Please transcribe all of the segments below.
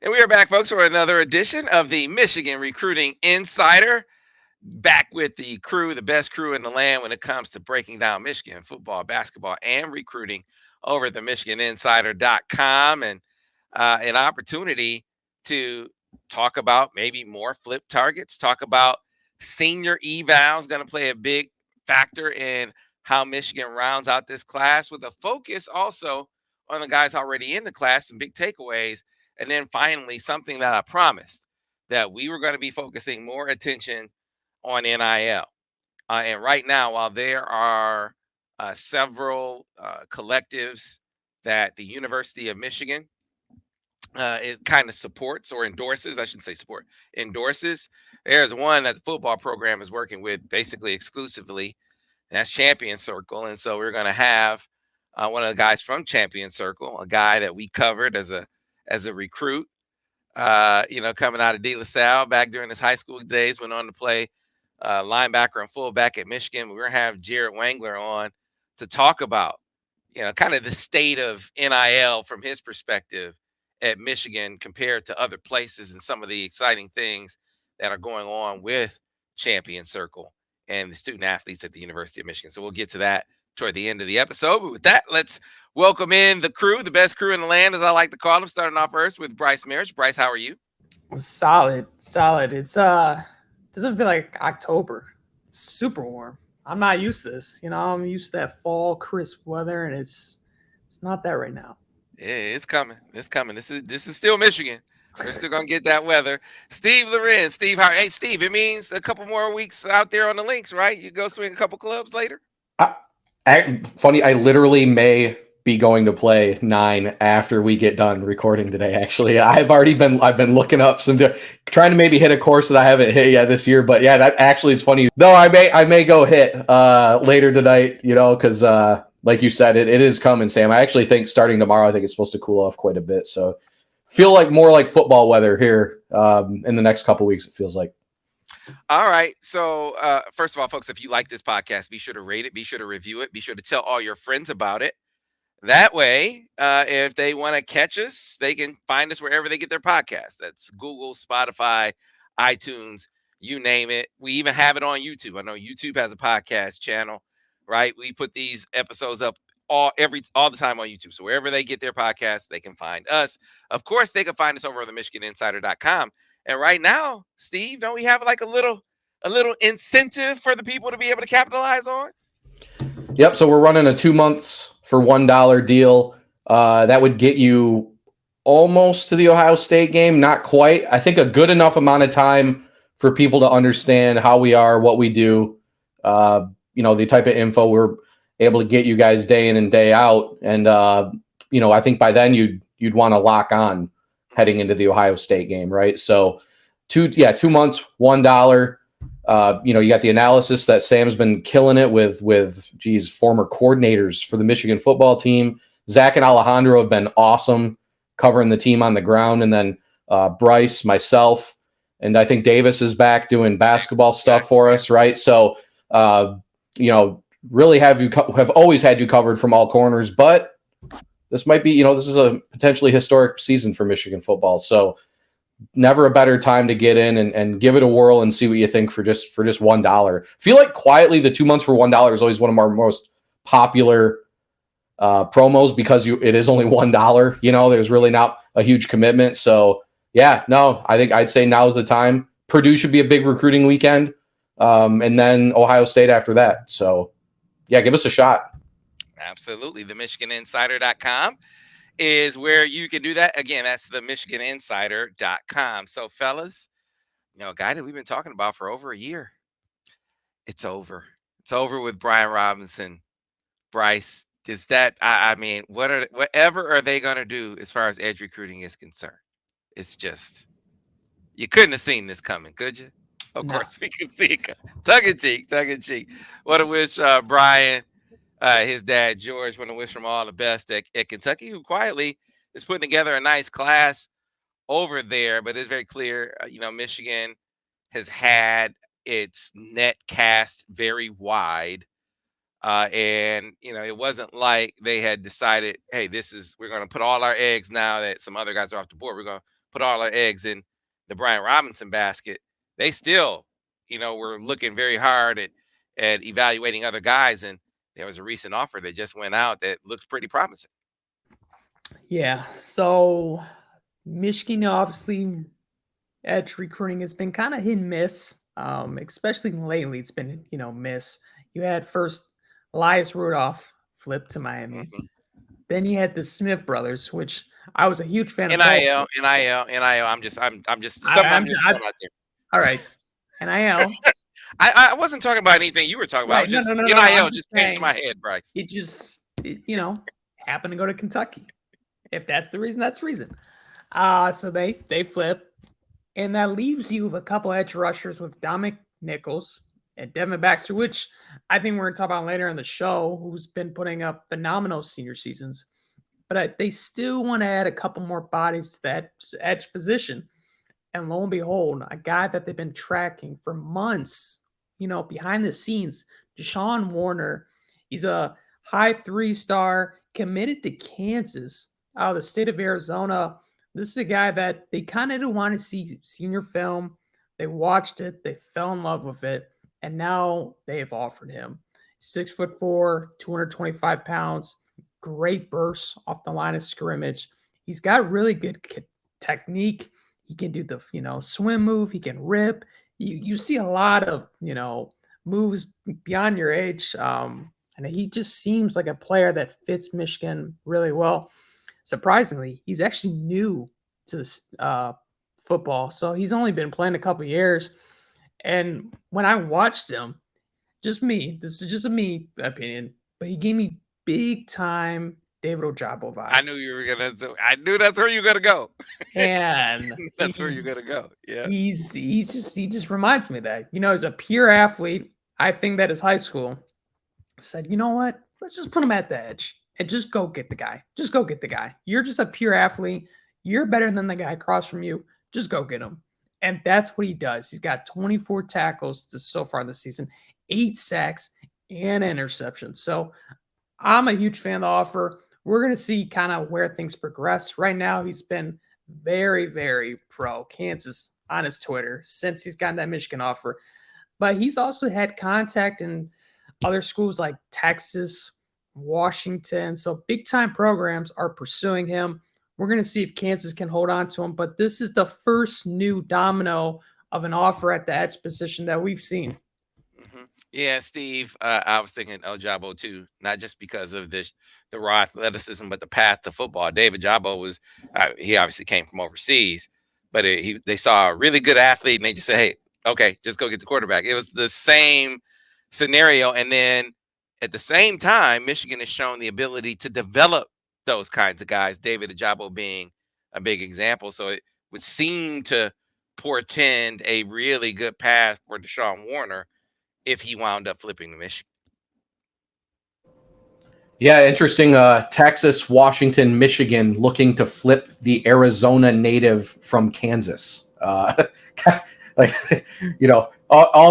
And we are back, folks, for another edition of the Michigan Recruiting Insider. Back with the crew, the best crew in the land when it comes to breaking down Michigan football, basketball, and recruiting over at the MichiganInsider.com. And an opportunity to talk about maybe more flip targets, talk about senior evals, going to play a big factor in how Michigan rounds out this class, with a focus also on the guys already in the class, some big takeaways. And then finally, something that I promised, that we were going to be focusing more attention on NIL. And right now, while there are several collectives that the University of Michigan it kind of supports or endorses, I shouldn't say support, endorses, there's one that the football program is working with basically exclusively, and that's Champion Circle. And so we're going to have one of the guys from Champion Circle, a guy that we covered as a recruit, coming out of De La Salle back during his high school days, went on to play linebacker and fullback at Michigan. We're going to have Jared Wangler on to talk about, kind of the state of NIL from his perspective at Michigan compared to other places, and some of the exciting things that are going on with Champion Circle and the student athletes at the University of Michigan. So we'll get to that toward the end of the episode. But with that, let's welcome in the crew, the best crew in the land, as I like to call them, starting off first with Brice Marich. Brice, how are you? Solid. It's doesn't feel like October. It's super warm. I'm not used to this. I'm used to that fall crisp weather, and it's not that right now. Yeah, it's coming. It's coming. This is still Michigan. We're still gonna get that weather. Steve Lorenz. Steve, how? Hey, Steve. It means a couple more weeks out there on the links, right? You go swing a couple clubs later. Funny, I literally may be going to play 9 after we get done recording today. Actually, I've been looking up trying to maybe hit a course that I haven't hit yet this year. But yeah, that actually is funny. No, I may go hit later tonight. Because like you said, it is coming, Sam. I actually think starting tomorrow, I think it's supposed to cool off quite a bit. So feel like more like football weather here in the next couple weeks. It feels like. All right. So, first of all, folks, if you like this podcast, be sure to rate it, be sure to review it, be sure to tell all your friends about it. That way, if they want to catch us, they can find us wherever they get their podcast. That's Google, Spotify, iTunes, you name it. We even have it on YouTube. I know YouTube has a podcast channel, right? We put these episodes up all the time on YouTube. So wherever they get their podcasts, they can find us. Of course, they can find us over on the MichiganInsider.com. And right now, Steve, don't we have like a little incentive for the people to be able to capitalize on? Yep. So we're running a 2 months for $1 deal. That would get you almost to the Ohio State game. Not quite. I think a good enough amount of time for people to understand how we are, what we do, the type of info we're able to get you guys day in and day out. And, I think by then you'd want to lock on heading into the Ohio State game, right? So 2 months, $1. You got the analysis that Sam's been killing it with former coordinators for the Michigan football team. Zach and Alejandro have been awesome covering the team on the ground. And then Brice, myself, and I think Davis is back doing basketball stuff for us, right? So, really have always had you covered from all corners, but this might be, this is a potentially historic season for Michigan football. So never a better time to get in and give it a whirl and see what you think for just $1. Feel like quietly the 2 months for $1 is always one of our most popular promos because it is only $1. There's really not a huge commitment. So yeah, no, I think I'd say now is the time. Purdue should be a big recruiting weekend, and then Ohio State after that. So yeah, give us a shot. Absolutely. The MichiganInsider.com is where you can do that. Again, that's the MichiganInsider.com. So, fellas, a guy that we've been talking about for over a year. It's over. It's over with Brian Robinson. Brice, is that? Whatever are they going to do as far as edge recruiting is concerned? It's just, you couldn't have seen this coming, could you? Of course, we can see it. Tug in cheek. Want to wish Brian, his dad George, want to wish him all the best at Kentucky, who quietly is putting together a nice class over there. But it's very clear, Michigan has had its net cast very wide, and it wasn't like they had decided, hey, we're going to put all our eggs now that some other guys are off the board. We're going to put all our eggs in the Brian Robinson basket. They still, were looking very hard at evaluating other guys, and there was a recent offer that just went out that looks pretty promising. Yeah. So Michigan, obviously, edge recruiting has been kind of hit and miss, especially lately. It's been, miss. You had first Elias Rudolph flip to Miami. Mm-hmm. Then you had the Smith brothers, which I was a huge fan of. NIL. I'm just something I'm just throwing out there. All right. NIL. I wasn't talking about anything you were talking about. Right. No, NIL just came to my head, Brice. It just, happened to go to Kentucky. If that's the reason, that's the reason. So they flip, and that leaves you with a couple edge rushers with Dominic Nichols and Devin Baxter, which I think we're going to talk about later in the show, who's been putting up phenomenal senior seasons. But they still want to add a couple more bodies to that edge position. And lo and behold, a guy that they've been tracking for months, behind the scenes, Deshawn Warner. He's a high 3-star, committed to Kansas out of the state of Arizona. This is a guy that they kind of didn't want to see senior film. They watched it. They fell in love with it. And now they've offered him 6'4", 225 pounds, great bursts off the line of scrimmage. He's got really good technique. He can do the, swim move. He can rip. You see a lot of, moves beyond your age. And he just seems like a player that fits Michigan really well. Surprisingly, he's actually new to this football. So he's only been playing a couple years. And when I watched him, this is just a me opinion, but he gave me big time David Ojabo vibes. I knew you were gonna. I knew that's where you're gonna go. And that's where you're gonna go. Yeah. He just reminds me of that. He's a pure athlete. I think that his high school said, you know what? Let's just put him at the edge and just go get the guy. Just go get the guy. You're just a pure athlete. You're better than the guy across from you. Just go get him. And that's what he does. He's got 24 tackles so far this season, 8 sacks, and interceptions. So I'm a huge fan of the offer. We're going to see kind of where things progress. Right now, he's been very, very pro Kansas on his Twitter since he's gotten that Michigan offer. But he's also had contact in other schools like Texas, Washington. So big-time programs are pursuing him. We're going to see if Kansas can hold on to him. But this is the first new domino of an offer at the edge position that we've seen. Mm-hmm. Yeah, Steve, I was thinking Ojabo too, not just because of the raw athleticism, but the path to football. David Ojabo was, he obviously came from overseas, but they saw a really good athlete and they just said, hey, okay, just go get the quarterback. It was the same scenario. And then at the same time, Michigan has shown the ability to develop those kinds of guys, David Ojabo being a big example. So it would seem to portend a really good path for Deshawn Warner if he wound up flipping to Michigan. Yeah, interesting. Texas, Washington, Michigan looking to flip the Arizona native from Kansas. All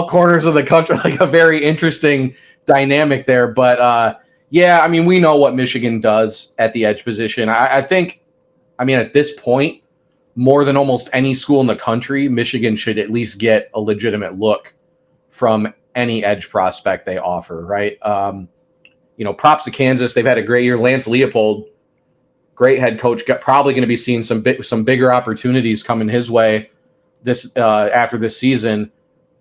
corners of the country, like a very interesting dynamic there. But yeah, I mean, we know what Michigan does at the edge position. I think, at this point, more than almost any school in the country, Michigan should at least get a legitimate look from any edge prospect they offer, right? Props to Kansas. They've had a great year. Lance Leopold, great head coach, probably going to be seeing some bigger opportunities coming his way this after this season.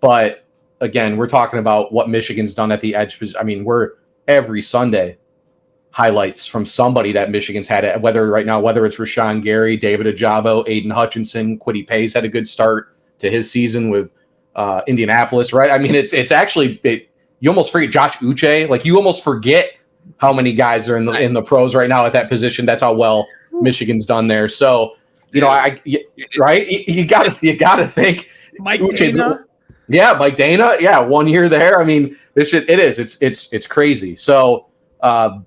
But again, we're talking about what Michigan's done at the edge. We're every Sunday highlights from somebody that Michigan's had, whether it's Rashawn Gary, David Ojabo, Aiden Hutchinson, Kwity Pace had a good start to his season with Indianapolis, right? It's actually you almost forget Josh Uche. Like, you almost forget how many guys are in the pros right now at that position. That's how well Michigan's done there. So, right? You got to think Mike Uche's, Dana. Yeah, Mike Dana. Yeah, 1 year there. It's crazy. So, again,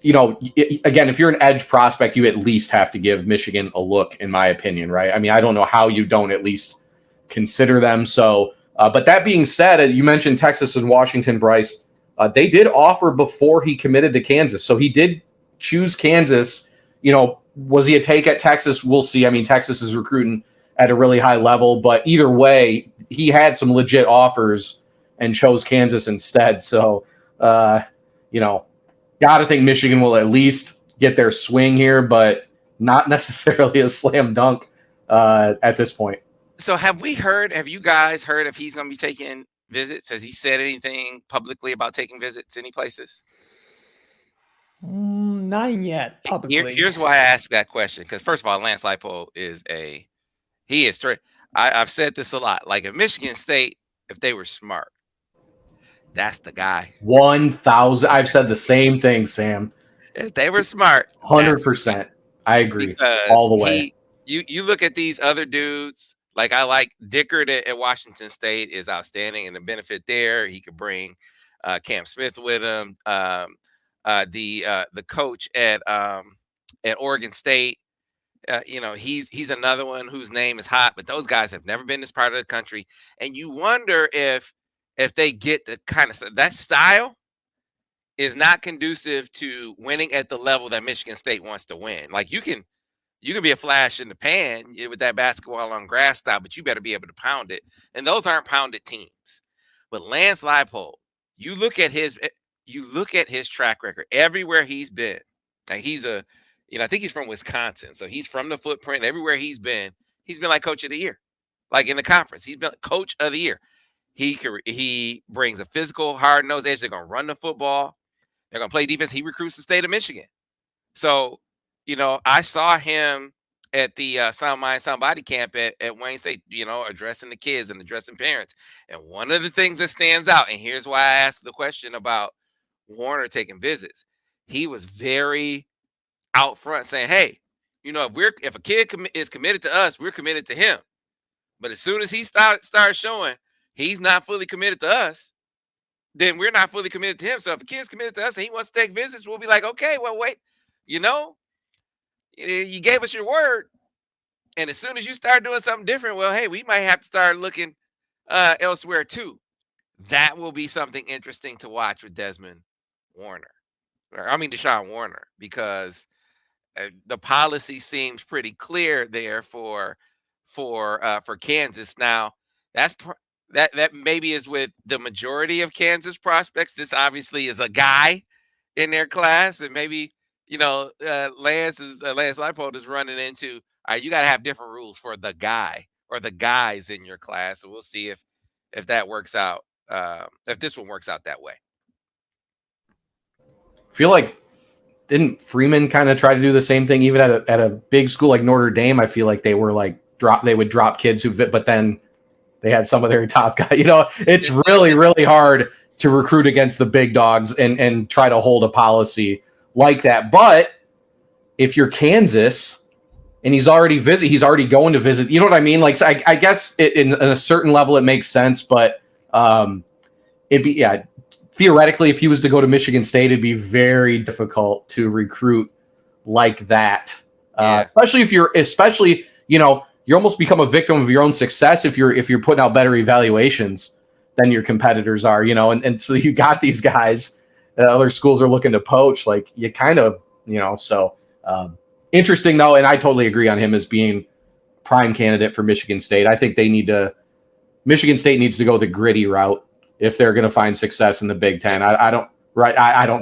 if you're an edge prospect, you at least have to give Michigan a look, in my opinion, right? I don't know how you don't at least consider them. So, but that being said, you mentioned Texas and Washington, Brice. They did offer before he committed to Kansas. So he did choose Kansas, was he a take at Texas? We'll see. I mean, Texas is recruiting at a really high level, but either way, he had some legit offers and chose Kansas instead. So, got to think Michigan will at least get their swing here, but not necessarily a slam dunk at this point. So have you guys heard if he's going to be taking visits? Has he said anything publicly about taking visits any places? Not yet publicly. Here's why I asked that question. Because first of all, Lance Leipold he is straight. I've said this a lot. Like if Michigan State, if they were smart, that's the guy. 1,000. I've said the same thing, Sam. If they were smart, 100%. I agree. Because all the way. You look at these other dudes. Like I like Dickert at Washington State is outstanding, and the benefit there he could bring Cam Smith with him. The coach at Oregon State, he's another one whose name is hot, but those guys have never been this part of the country, and you wonder if they get the kind of that style is not conducive to winning at the level that Michigan State wants to win. Like you can be a flash in the pan with that basketball on grass style, but you better be able to pound it. And those aren't pounded teams. But Lance Leipold, you look at his track record everywhere he's been. Like I think he's from Wisconsin, so he's from the footprint. Everywhere he's been like coach of the year. Like in the conference, he's been coach of the year. He brings a physical, hard-nosed edge. They're gonna run the football. They're gonna play defense. He recruits the state of Michigan. So. I saw him at the Sound Mind, Sound Body camp at Wayne State, addressing the kids and addressing parents. And one of the things that stands out, and here's why I asked the question about Warner taking visits, he was very out front saying, hey, if a kid is committed to us, we're committed to him. But as soon as he starts showing he's not fully committed to us, then we're not fully committed to him. So if a kid's committed to us and he wants to take visits, we'll be like, okay, well, wait, you gave us your word, and as soon as you start doing something different, well, hey, we might have to start looking elsewhere too. That will be something interesting to watch with Deshawn Warner, because the policy seems pretty clear there for Kansas. Now, that maybe is with the majority of Kansas prospects. This obviously is a guy in their class, and maybe. Lance Leipold is running into, all right, you got to have different rules for the guy or the guys in your class. So we'll see if that works out, if this one works out that way. I feel like, didn't Freeman kind of try to do the same thing even at a big school like Notre Dame? I feel like they were like they would drop kids but then they had some of their top guys. It's really, really hard to recruit against the big dogs and try to hold a policy like that. But if you're Kansas and he's already going to visit, you know what I mean? Like, I guess in a certain level, it makes sense, but theoretically, if he was to go to Michigan State, it'd be very difficult to recruit like that. Especially if you almost become a victim of your own success if you're putting out better evaluations than your competitors are, and so you got these guys that other schools are looking to poach, like you kind of, so interesting though. And I totally agree on him as being prime candidate for Michigan State. I think Michigan State needs to go the gritty route if they're going to find success in the Big Ten. I don't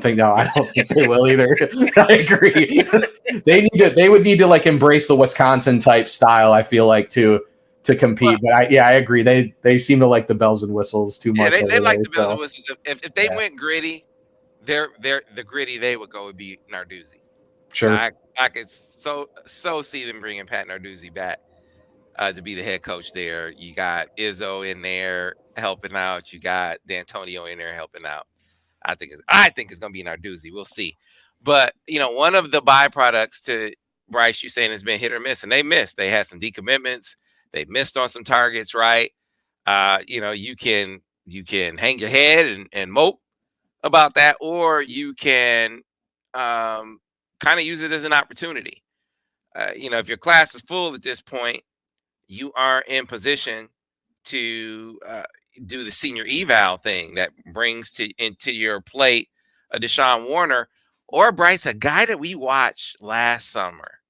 think they will either. I agree. They would need to like embrace the Wisconsin type style, I feel like, to compete. But I agree. They seem to like the bells and whistles too much. They like the bells and whistles. If they went gritty, the gritty they would go would be Narduzzi. Sure. I could so see them bringing Pat Narduzzi back to be the head coach there. You got Izzo in there helping out. You got D'Antonio in there helping out. I think it's going to be Narduzzi. We'll see. But, one of the byproducts to Brice, you saying has been hit or miss, and they missed. They had some decommitments. They missed on some targets, right? You can hang your head and mope about that, or you can kind of use it as an opportunity. If your class is full at this point, you are in position to do the senior eval thing that brings into your plate a Deshawn Warner, or Brice, a guy that we watched last summer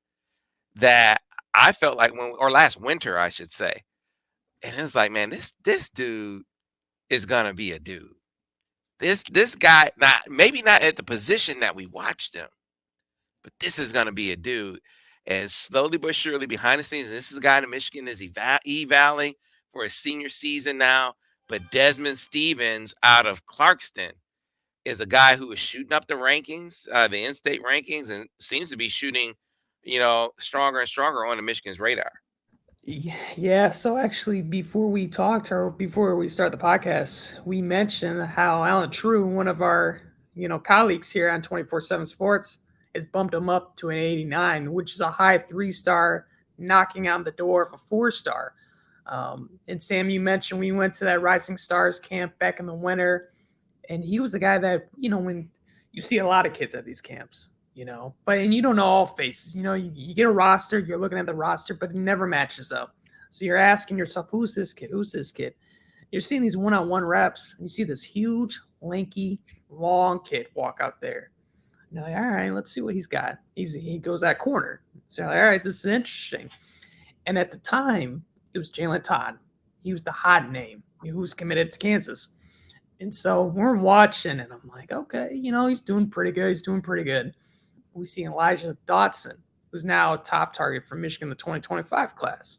that I felt like or last winter, I should say. And it was like, man, this dude is gonna be a dude. This guy, maybe not at the position that we watched him, but this is gonna be a dude. And slowly but surely, behind the scenes, and this is a guy in Michigan is evaling for his senior season now. But Desman Stephens out of Clarkston is a guy who is shooting up the rankings, the in-state rankings, and seems to be shooting, stronger and stronger on the Michigan's radar. Yeah. So actually, before we talked or before we start the podcast, we mentioned how Alan True, one of our colleagues here on 24/7 Sports, has bumped him up to an 89, which is a high 3-star, knocking on the door of a 4-star. And Sam, you mentioned we went to that Rising Stars camp back in the winter, and he was the guy that when you see a lot of kids at these camps. And you don't know all faces. You get a roster, you're looking at the roster, but it never matches up. So you're asking yourself, who's this kid? Who's this kid? You're seeing these one-on-one reps, and you see this huge, lanky, long kid walk out there. And you're like, all right, let's see what he's got. He goes at corner. So you're like, all right, this is interesting. And at the time, it was Jalen Todd. He was the hot name who was committed to Kansas. And so we're watching, and I'm like, okay, he's doing pretty good. We see Elijah Dotson, who's now a top target for Michigan, the 2025 class.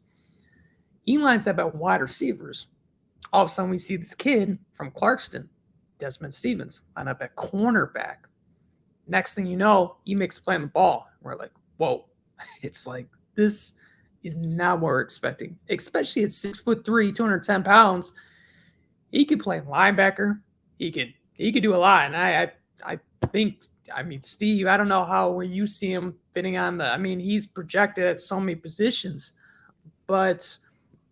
He lines up at wide receivers. All of a sudden, we see this kid from Clarkston, Desman Stephens, line up at cornerback. Next thing you know, Emig's playing the ball. We're like, whoa. It's like, this is not what we're expecting, especially at 6'3", 210 pounds. He could play linebacker. He could do a lot. And I think, Steve, I don't know where you see him fitting on he's projected at so many positions, but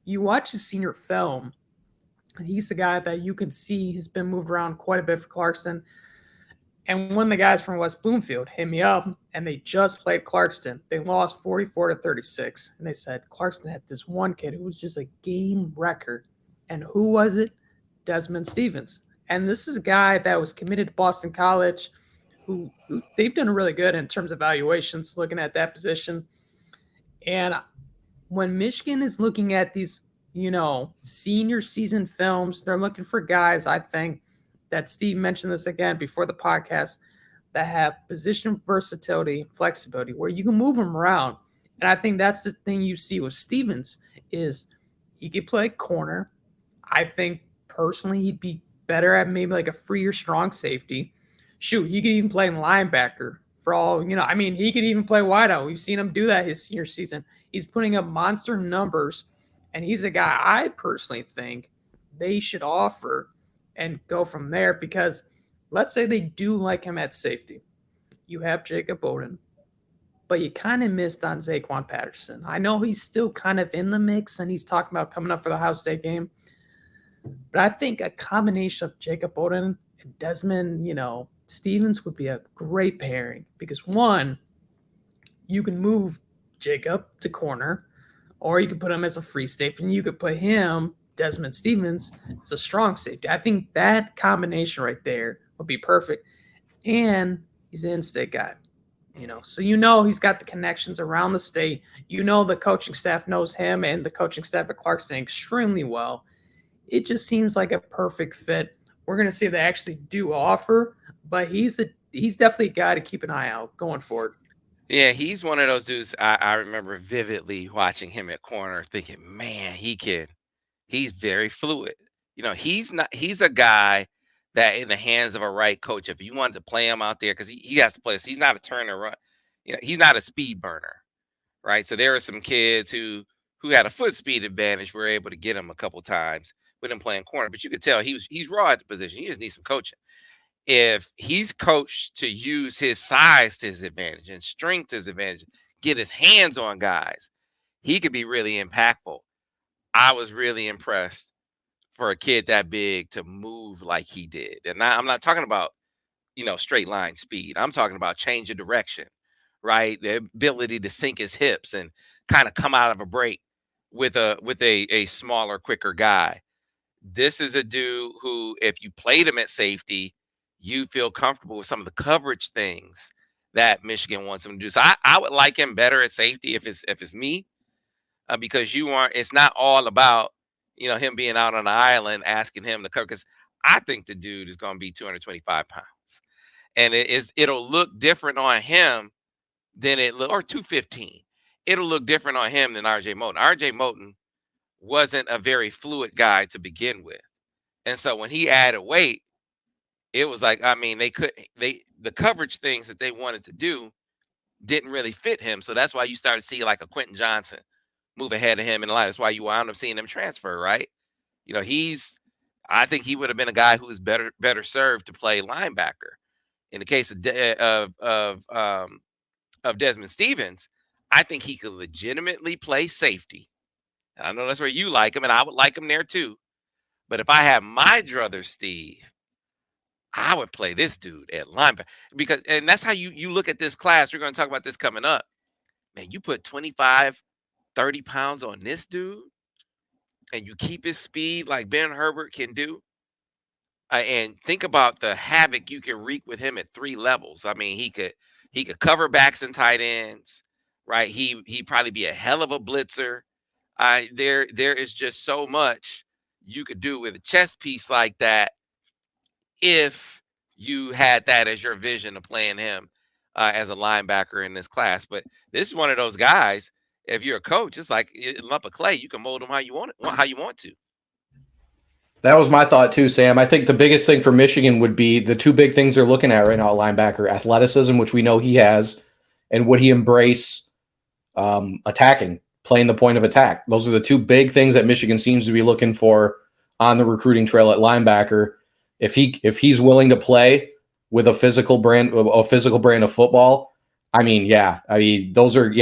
you watch his senior film, and he's the guy that you can see has been moved around quite a bit for Clarkston. And one of the guys from West Bloomfield hit me up, and they just played Clarkston. They lost 44-36, and they said Clarkston had this one kid who was just a game record. And who was it? Desman Stephens. And this is a guy that was committed to Boston College, who they've done really good in terms of evaluations, looking at that position. And when Michigan is looking at these, senior season films, they're looking for guys, I think, that Steve mentioned this again before the podcast, that have position versatility, flexibility, where you can move them around. And I think that's the thing you see with Stephens is he could play corner. I think personally he'd be better at maybe like a free or strong safety. Shoot, he could even play linebacker for all, he could even play wideout. We've seen him do that his senior season. He's putting up monster numbers, and he's a guy I personally think they should offer and go from there, because let's say they do like him at safety. You have Jacob Oden, but you kind of missed on Zaquan Patterson. I know he's still kind of in the mix, and he's talking about coming up for the Ohio State game. But I think a combination of Jacob Oden and Desman, Stephens would be a great pairing, because one, you can move Jacob to corner, or you could put him as a free safety, and you could put him, Desman Stephens, as a strong safety. I think that combination right there would be perfect. And he's an in-state guy, so he's got the connections around the state. The coaching staff knows him and the coaching staff at Clarkston extremely well. It just seems like a perfect fit. We're going to see if they actually do offer, but he's definitely a guy to keep an eye out going forward. Yeah, he's one of those dudes. I remember vividly watching him at corner, thinking, man, he's very fluid. He's a guy that in the hands of a right coach, if you wanted to play him out there, because he has to play this, he's not a turn and run. He's not a speed burner, right? So there are some kids who had a foot speed advantage. We're able to get him a couple times with him playing corner, but you could tell he's raw at the position. He just needs some coaching. If he's coached to use his size to his advantage and strength to his advantage, get his hands on guys, he could be really impactful. I was really impressed for a kid that big to move like he did. And I'm not talking about, straight line speed. I'm talking about change of direction, right? The ability to sink his hips and kind of come out of a break with a smaller, quicker guy. This is a dude who, if you played him at safety, you feel comfortable with some of the coverage things that Michigan wants him to do. So I would like him better at safety if it's me, because it's not all about, him being out on the island asking him to cover, because I think the dude is going to be 225 pounds, and it'll look different on him than or 215. It'll look different on him than RJ Moten. RJ Moten wasn't a very fluid guy to begin with. And so when he added weight, it was like, I mean, the coverage things that they wanted to do didn't really fit him. So that's why you started seeing like a Quentin Johnson move ahead of him in the line. That's why you wound up seeing him transfer, right? I think he would have been a guy who was better served to play linebacker. In the case of Desman Stephens, I think he could legitimately play safety. And I know that's where you like him, and I would like him there too. But if I had my druther, Steve, I would play this dude at linebacker, and that's how you look at this class. We're going to talk about this coming up. Man, you put 25, 30 pounds on this dude, and you keep his speed like Ben Herbert can do. And think about the havoc you can wreak with him at 3 levels. I mean, he could cover backs and tight ends, right? He'd probably be a hell of a blitzer. There is just so much you could do with a chess piece like that if you had that as your vision of playing him as a linebacker in this class. But this is one of those guys. If you're a coach, it's like a lump of clay. You can mold him how you want to. That was my thought too, Sam. I think the biggest thing for Michigan would be the 2 big things they're looking at right now: linebacker athleticism, which we know he has, and would he embrace attacking, playing the point of attack. Those are the 2 big things that Michigan seems to be looking for on the recruiting trail at linebacker. If he's willing to play with a physical brand of football, I mean, those are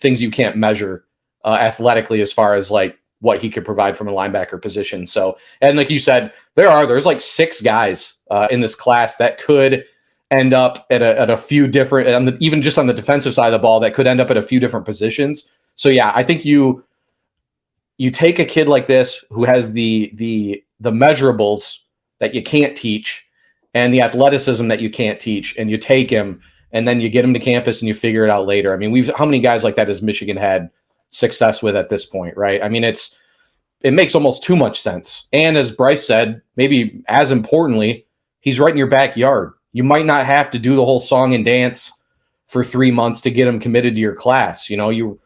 things you can't measure athletically as far as like what he could provide from a linebacker position. So, and like you said, there's like 6 guys in this class that could end up at a few different, even just on the defensive side of the ball, that could end up at a few different positions. So yeah, I think you take a kid like this who has the measurables that you can't teach and the athleticism that you can't teach, and you take him and then you get him to campus and you figure it out later. I mean, how many guys like that has Michigan had success with at this point, right? I mean, it makes almost too much sense. And as Brice said, maybe as importantly, he's right in your backyard. You might not have to do the whole song and dance for 3 months to get him committed to your class. You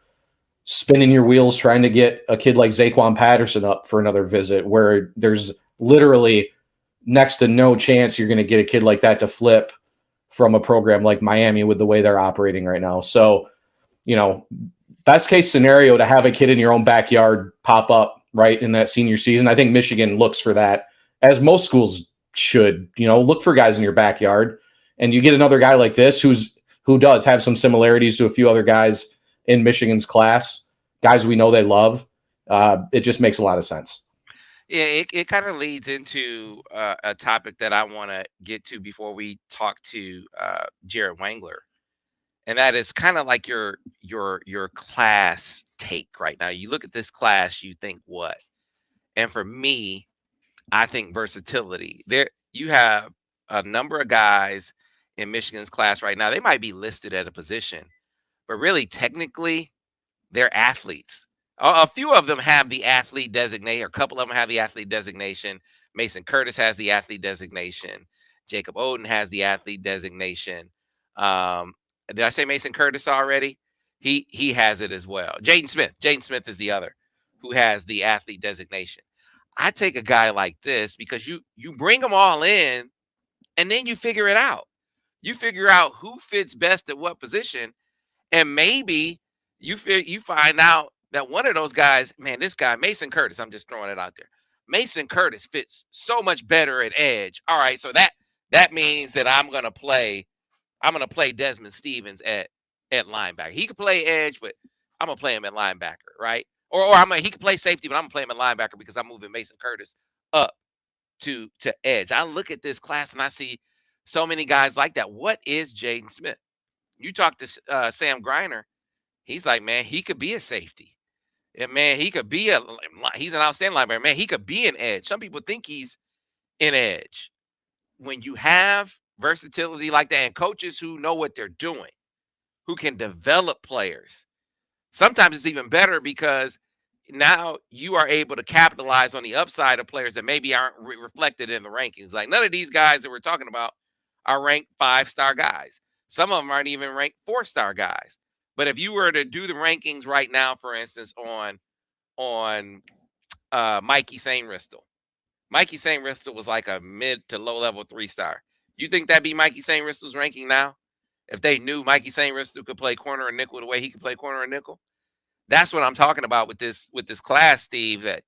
spinning your wheels trying to get a kid like Zaquan Patterson up for another visit, where there's literally next to no chance you're going to get a kid like that to flip from a program like Miami with the way they're operating right now. So, best case scenario to have a kid in your own backyard pop up right in that senior season. I think Michigan looks for that, as most schools should. Look for guys in your backyard, and you get another guy like this who does have some similarities to a few other guys in Michigan's class, guys we know they love. It just makes a lot of sense. Yeah, it kind of leads into a topic that I want to get to before we talk to Jared Wangler, and that is kind of like your class take right now. You look at this class, you think what? And for me, I think versatility. There, you have a number of guys in Michigan's class right now. They might be listed at a position, but really, technically, they're athletes. A few of them have the athlete designation, or a couple of them have the athlete designation. Mason Curtis has the athlete designation. Jacob Oden has the athlete designation. Did I say Mason Curtis already? He has it as well. Jaden Smith is the other who has the athlete designation. I take a guy like this because you bring them all in, and then you figure it out. You figure out who fits best at what position, and maybe you find out that one of those guys, man, this guy, Mason Curtis, I'm just throwing it out there. Mason Curtis fits so much better at edge. All right, so that means that I'm gonna play Desman Stephens at linebacker. He could play edge, but I'm gonna play him at linebacker, right? Or he could play safety, but I'm gonna play him at linebacker because I'm moving Mason Curtis up to edge. I look at this class and I see so many guys like that. What is Jaden Smith? You talk to Sam Griner, he's like, man, he could be a safety. And man, he's an outstanding linebacker. Man, he could be an edge. Some people think he's an edge. When you have versatility like that, and coaches who know what they're doing, who can develop players. Sometimes it's even better because now you are able to capitalize on the upside of players that maybe aren't reflected in the rankings. Like none of these guys that we're talking about are ranked 5-star guys. Some of them aren't even ranked 4-star guys. But if you were to do the rankings right now, for instance, on Mikey Sainristil. Mikey Sainristil was like a mid to low level 3-star. You think that'd be Mikey Sainristil's ranking now? If they knew Mikey Sainristil could play corner and nickel the way he could play corner and nickel? That's what I'm talking about with this class, Steve, that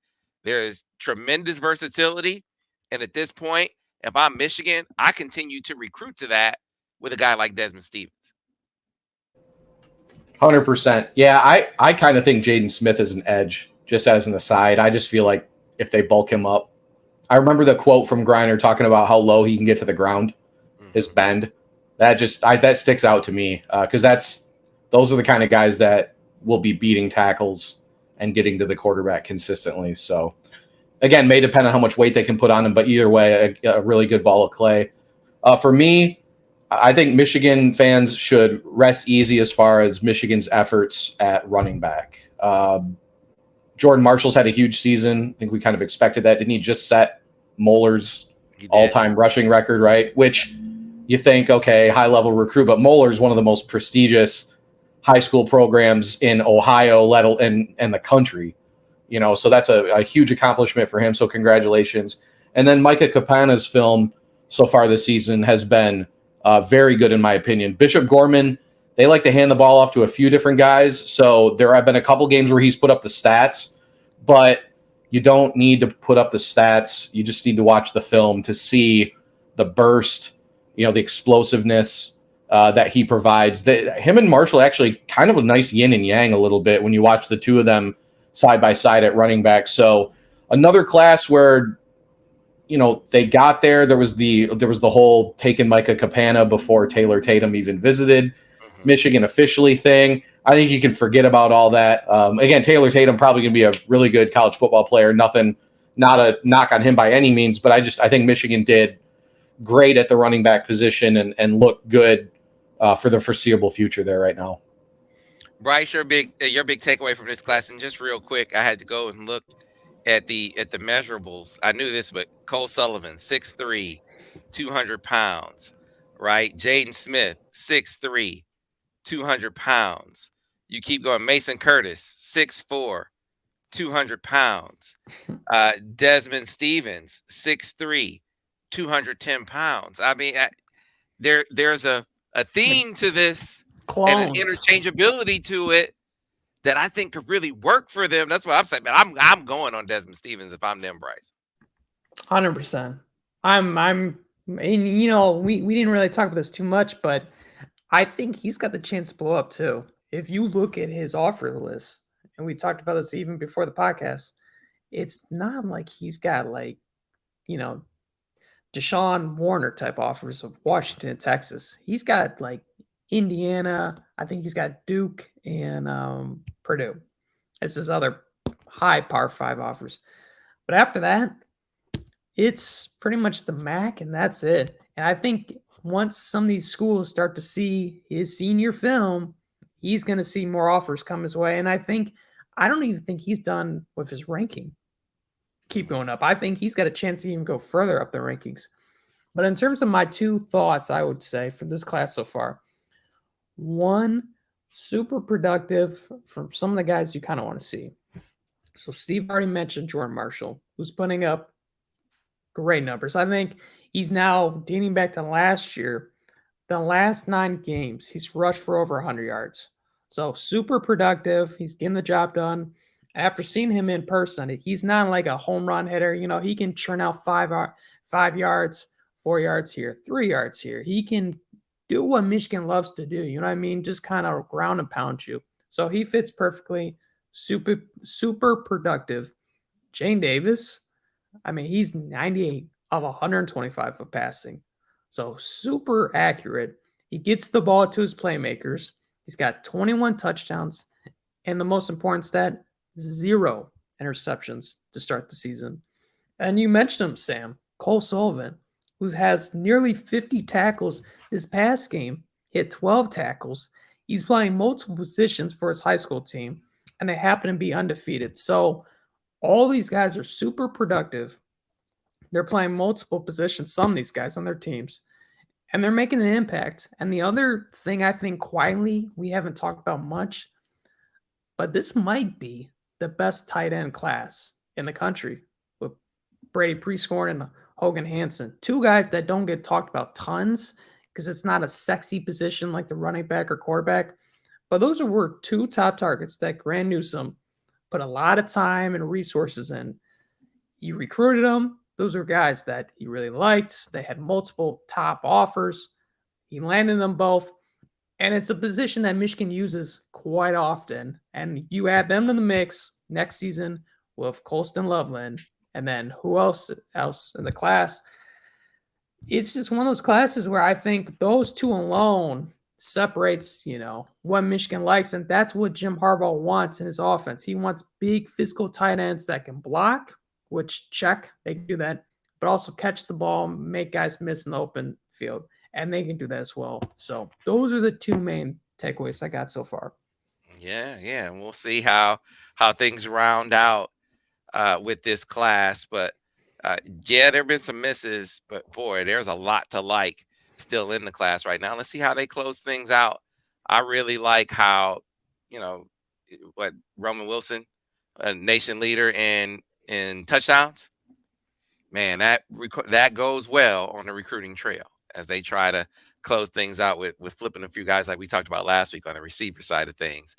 there is tremendous versatility. And at this point, if I'm Michigan, I continue to recruit to that with a guy like Desman Stephens. 100%. Yeah, I kind of think Jaden Smith is an edge, just as an aside. I just feel like if they bulk him up. I remember the quote from Griner talking about how low he can get to the ground, his bend. That sticks out to me because those are the kind of guys that will be beating tackles and getting to the quarterback consistently. So, again, may depend on how much weight they can put on him, but either way, a really good ball of clay. For me, I think Michigan fans should rest easy as far as Michigan's efforts at running back. Jordan Marshall's had a huge season. I think we kind of expected that. Didn't he just set Moeller's all-time rushing record, right? Which you think, okay, high-level recruit, but Moeller's one of the most prestigious high school programs in Ohio, and the country. So that's a huge accomplishment for him. So congratulations. And then Micah Capana's film so far this season has been very good, in my opinion. Bishop Gorman, they like to hand the ball off to a few different guys. So there have been a couple games where he's put up the stats, but you don't need to put up the stats. You just need to watch the film to see the burst, the explosiveness that he provides. Him and Marshall actually kind of a nice yin and yang a little bit when you watch the two of them side by side at running back. So another class where, they got there. There was the whole taking Micah Capana before Taylor Tatum even visited Michigan officially thing. I think you can forget about all that. Again, Taylor Tatum probably going to be a really good college football player. Not a knock on him by any means, but I think Michigan did great at the running back position and look good for the foreseeable future there right now. Brice, your big takeaway from this class, and just real quick, I had to go and look at the measurables. I knew this, but Cole Sullivan, 6'3", 200 pounds, right? Jaden Smith, 6'3", 200 pounds. You keep going. Mason Curtis, 6'4", 200 pounds. Desman Stephens, 6'3", 210 pounds. I mean, there's a theme to this. Clones. And an interchangeability to it that I think could really work for them. That's what I'm saying, man. I'm going on Desman Stephens if I'm them, Brice. 100%. And we didn't really talk about this too much, but I think he's got the chance to blow up too. If you look at his offer list, and we talked about this even before the podcast, it's not like he's got Deshawn Warner type offers of Washington and Texas. He's got Indiana. I think he's got Duke and Purdue. It's his other high Power 5 offers. But after that, it's pretty much the MAC, and that's it. And I think once some of these schools start to see his senior film, he's going to see more offers come his way. And I don't even think he's done with his ranking. Keep going up. I think he's got a chance to even go further up the rankings. But in terms of my two thoughts, I would say for this class so far, one, super productive from some of the guys you kind of want to see. So Steve already mentioned Jordan Marshall, who's putting up great numbers. I think he's now dating back to last year. The last 9 games, he's rushed for over 100 yards. So super productive. He's getting the job done. After seeing him in person, he's not like a home run hitter. He can churn out 5 yards, 4 yards here, 3 yards here. He can do what Michigan loves to do. You know what I mean? Just kind of ground and pound you. So he fits perfectly. Super productive. Jane Davis, he's 98 of 125 for passing. So super accurate. He gets the ball to his playmakers. He's got 21 touchdowns. And the most important stat, 0 interceptions to start the season. And you mentioned him, Sam. Cole Sullivan. who has nearly 50 tackles this past game, hit 12 tackles. He's playing multiple positions for his high school team, and they happen to be undefeated. So all these guys are super productive. They're playing multiple positions, some of these guys on their teams, and they're making an impact. And the other thing I think quietly we haven't talked about much, but this might be the best tight end class in the country with Brady Prescorn and Hogan Hansen. Two guys that don't get talked about tons because it's not a sexy position like the running back or quarterback. But those were two top targets that Grant Newsome put a lot of time and resources in. He recruited them. Those are guys that he really liked. They had multiple top offers. He landed them both. And it's a position that Michigan uses quite often. And you add them to the mix next season with Colston Loveland. And then who else in the class? It's just one of those classes where I think those two alone separates, what Michigan likes. And that's what Jim Harbaugh wants in his offense. He wants big physical tight ends that can block, which check, they can do that, but also catch the ball, make guys miss in the open field. And they can do that as well. So those are the two main takeaways I got so far. Yeah. And we'll see how things round out with this class. But there have been some misses, but boy, there's a lot to like still in the class right now. Let's see how they close things out. I really like how, Roman Wilson, a nation leader in touchdowns. Man, that goes well on the recruiting trail as they try to close things out with flipping a few guys like we talked about last week on the receiver side of things.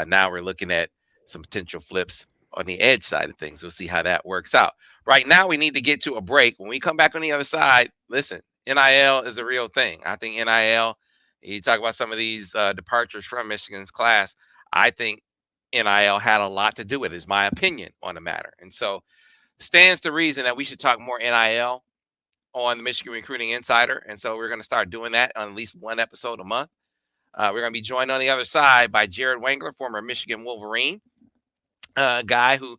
Now we're looking at some potential flips on the edge side of things. We'll see how that works out. Right now, we need to get to a break. When we come back on the other side, listen, NIL is a real thing. I think NIL, you talk about some of these departures from Michigan's class, I think NIL had a lot to do with it, is my opinion on the matter. And so stands to reason that we should talk more NIL on the Michigan Recruiting Insider. And so we're going to start doing that on at least one episode a month. We're going to be joined on the other side by Jared Wangler, former Michigan Wolverine, guy who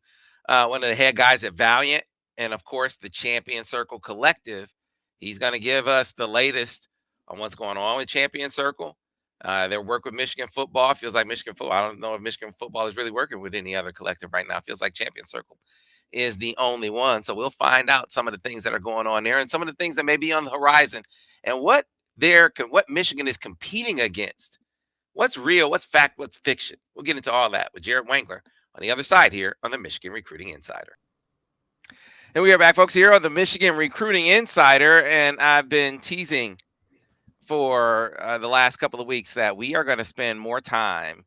one of the head guys at Valiant, and of course the Champion Circle Collective. He's going to give us the latest on what's going on with Champion Circle. Their work with Michigan football feels like Michigan football. I don't know if Michigan football is really working with any other collective right now. It feels like Champion Circle is the only one. So we'll find out some of the things that are going on there and some of the things that may be on the horizon and what Michigan is competing against. What's real, what's fact, what's fiction. We'll get into all that with Jared Wangler on the other side here on the Michigan Recruiting Insider. And we are back, folks, here on the Michigan Recruiting Insider. And I've been teasing for the last couple of weeks that we are going to spend more time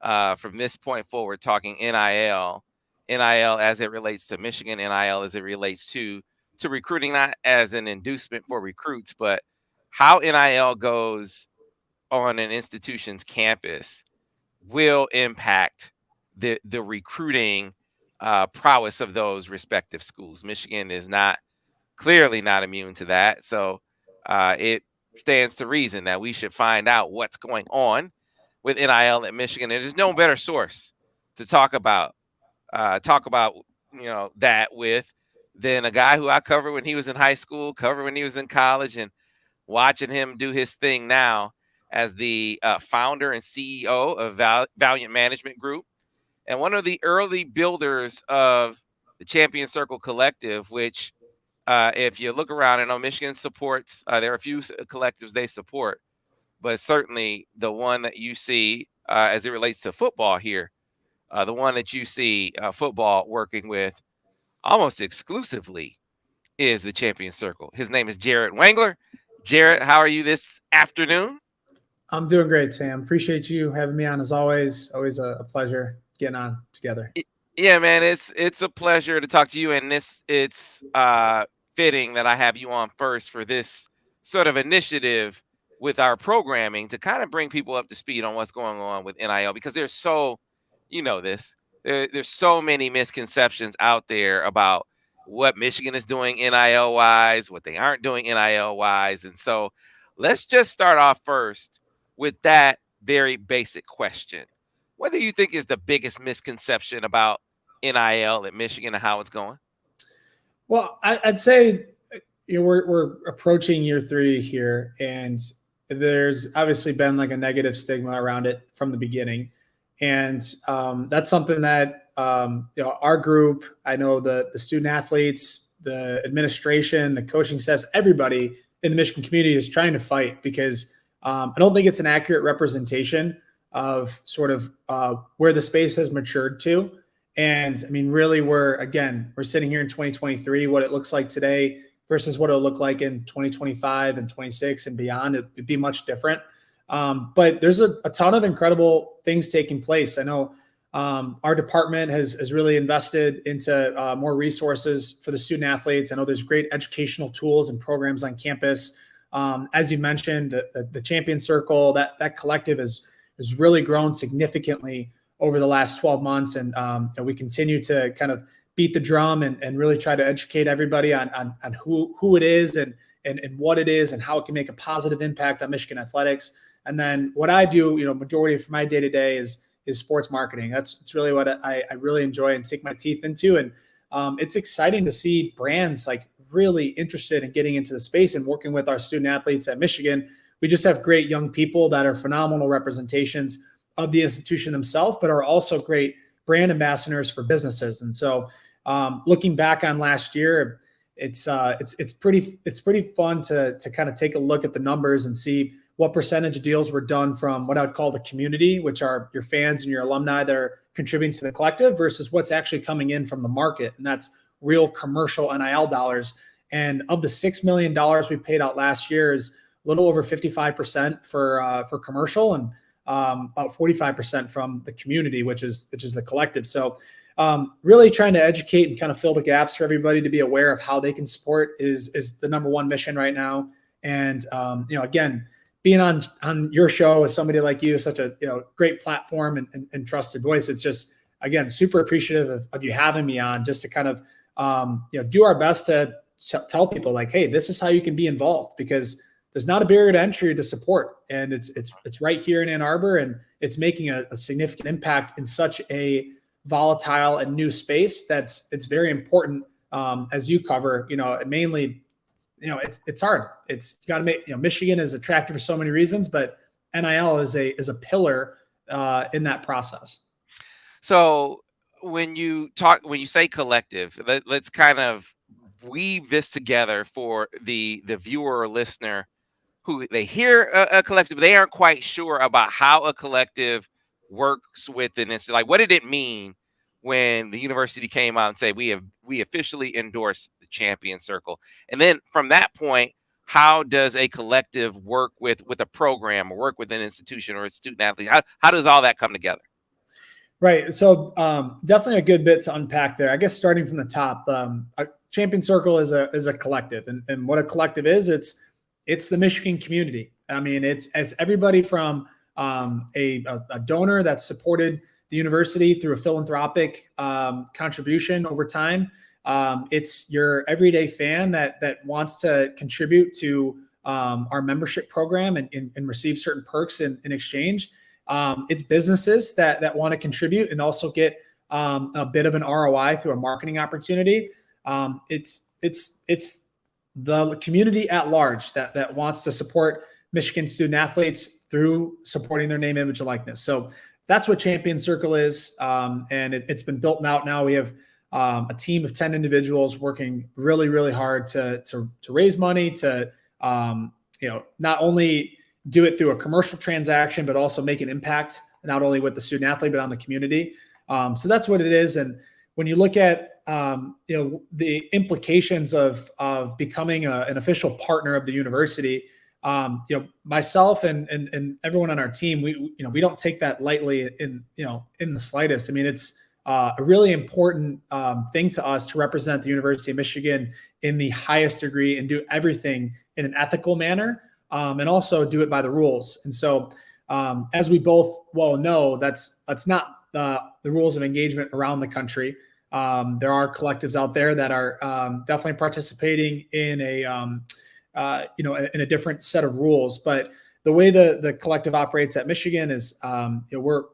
from this point forward talking NIL as it relates to Michigan, NIL as it relates to recruiting, not as an inducement for recruits, but how NIL goes on an institution's campus will impact the recruiting prowess of those respective schools. Michigan is clearly not immune to that. So it stands to reason that we should find out what's going on with NIL at Michigan. And there's no better source to talk about that with than a guy who I covered when he was in high school, covered when he was in college, and watching him do his thing now as the founder and CEO of Valiant Management Group and one of the early builders of the Champion Circle Collective, which if you look around, I know Michigan supports, there are a few collectives they support, but certainly the one that you see as it relates to football here, the one that you see football working with almost exclusively is the Champion Circle. His name is Jared Wangler. Jared, how are you this afternoon? I'm doing great, Sam. Appreciate you having me on as always. Always a pleasure getting on together. Yeah, man, it's a pleasure to talk to you. And it's fitting that I have you on first for this sort of initiative with our programming to kind of bring people up to speed on what's going on with NIL, because there's there's so many misconceptions out there about what Michigan is doing NIL wise, what they aren't doing NIL wise. And so let's just start off first with that very basic question. What do you think is the biggest misconception about NIL at Michigan and how it's going? Well, I'd say we're approaching year 3 here, and there's obviously been like a negative stigma around it from the beginning. And that's something that, our group, I know the student athletes, the administration, the coaching staffs, everybody in the Michigan community is trying to fight, because I don't think it's an accurate representation of sort of where the space has matured to. And I mean, really, we're sitting here in 2023, what it looks like today versus what it'll look like in 2025 and 26 and beyond. It'd be much different. But there's a ton of incredible things taking place. I know our department has really invested into more resources for the student athletes. I know there's great educational tools and programs on campus. As you mentioned, the Champion Circle, that collective has really grown significantly over the last 12 months. And we continue to kind of beat the drum and really try to educate everybody on who it is and what it is and how it can make a positive impact on Michigan athletics. And then what I do, majority for my day-to-day is sports marketing. It's really what I really enjoy and sink my teeth into. And it's exciting to see brands like really interested in getting into the space and working with our student athletes at Michigan. We just have great young people that are phenomenal representations of the institution themselves, but are also great brand ambassadors for businesses. And so looking back on last year, it's pretty fun to kind of take a look at the numbers and see what percentage of deals were done from what I would call the community, which are your fans and your alumni that are contributing to the collective, versus what's actually coming in from the market. And that's real commercial NIL dollars. And of the $6 million we paid out last year, is a little over 55% for commercial, and about 45% from the community, which is the collective. So really trying to educate and kind of fill the gaps for everybody to be aware of how they can support is the number one mission right now. And again, being on your show with somebody like you, such a great platform and trusted voice, it's just, again, super appreciative of you having me on, just to kind of do our best to tell people like, hey, this is how you can be involved, because there's not a barrier to entry to support, and it's right here in Ann Arbor, and it's making a significant impact in such a volatile and new space it's very important, as you cover, mainly. It's hard. It's got to make, Michigan is attractive for so many reasons, but NIL is a pillar in that process. So when you say collective, let's kind of weave this together for the viewer or listener who they hear a collective, but they aren't quite sure about how a collective works within this. Like, what did it mean when the university came out and said, we officially endorse the Champion Circle? And then from that point, how does a collective work with a program, or work with an institution or a student athlete? How does all that come together? Right. So definitely a good bit to unpack there. I guess starting from the top, a Champion Circle is a collective, and what a collective is, it's the Michigan community. I mean, it's everybody from a donor that's supported the university through a philanthropic contribution over time. It's your everyday fan that wants to contribute to our membership program and receive certain perks in exchange. It's businesses that want to contribute and also get a bit of an ROI through a marketing opportunity. It's the community at large that wants to support Michigan student athletes through supporting their name, image, and likeness. So that's what Champion Circle is. And it's been built out now. We have a team of 10 individuals working really, really hard to raise money, to not only do it through a commercial transaction, but also make an impact, not only with the student athlete, but on the community. So that's what it is. And when you look at the implications of becoming an official partner of the university, myself and everyone on our team, we don't take that lightly in the slightest. I mean, it's a really important thing to us to represent the University of Michigan in the highest degree and do everything in an ethical manner, and also do it by the rules. And so, as we both well know, that's not the rules of engagement around the country. There are collectives out there that are definitely participating in in a different set of rules. But the way the collective operates at Michigan is, we're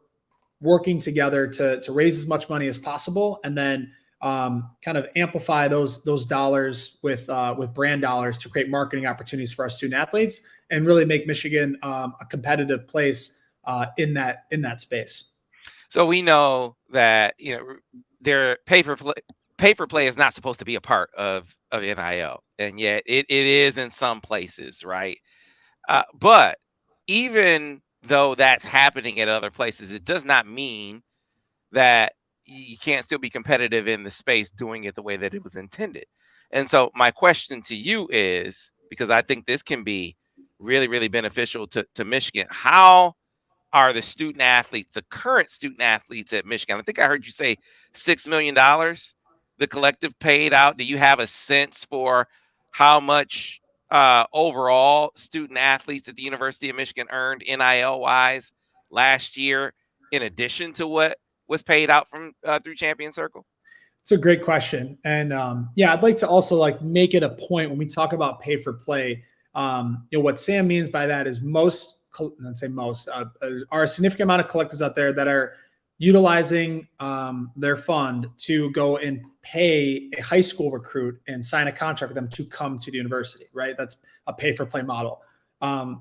working together to raise as much money as possible, and then kind of amplify those dollars with brand dollars to create marketing opportunities for our student athletes and really make Michigan a competitive place in that space. So we know that their pay for play is not supposed to be a part of NIL, and yet it is in some places, right? But even though that's happening at other places, it does not mean that you can't still be competitive in the space doing it the way that it was intended. And so my question to you is, because I think this can be really, really beneficial to Michigan, how are the student athletes, the current student athletes at Michigan? I think I heard you say $6 million the collective paid out. Do you have a sense for how much overall student athletes at the University of Michigan earned NIL wise last year, in addition to what was paid out from through Champion Circle? It's a great question. And I'd like to also make it a point when we talk about pay for play. What Sam means by that is are a significant amount of collectives out there that are utilizing their fund to go and pay a high school recruit and sign a contract with them to come to the university, right? That's a pay for play model.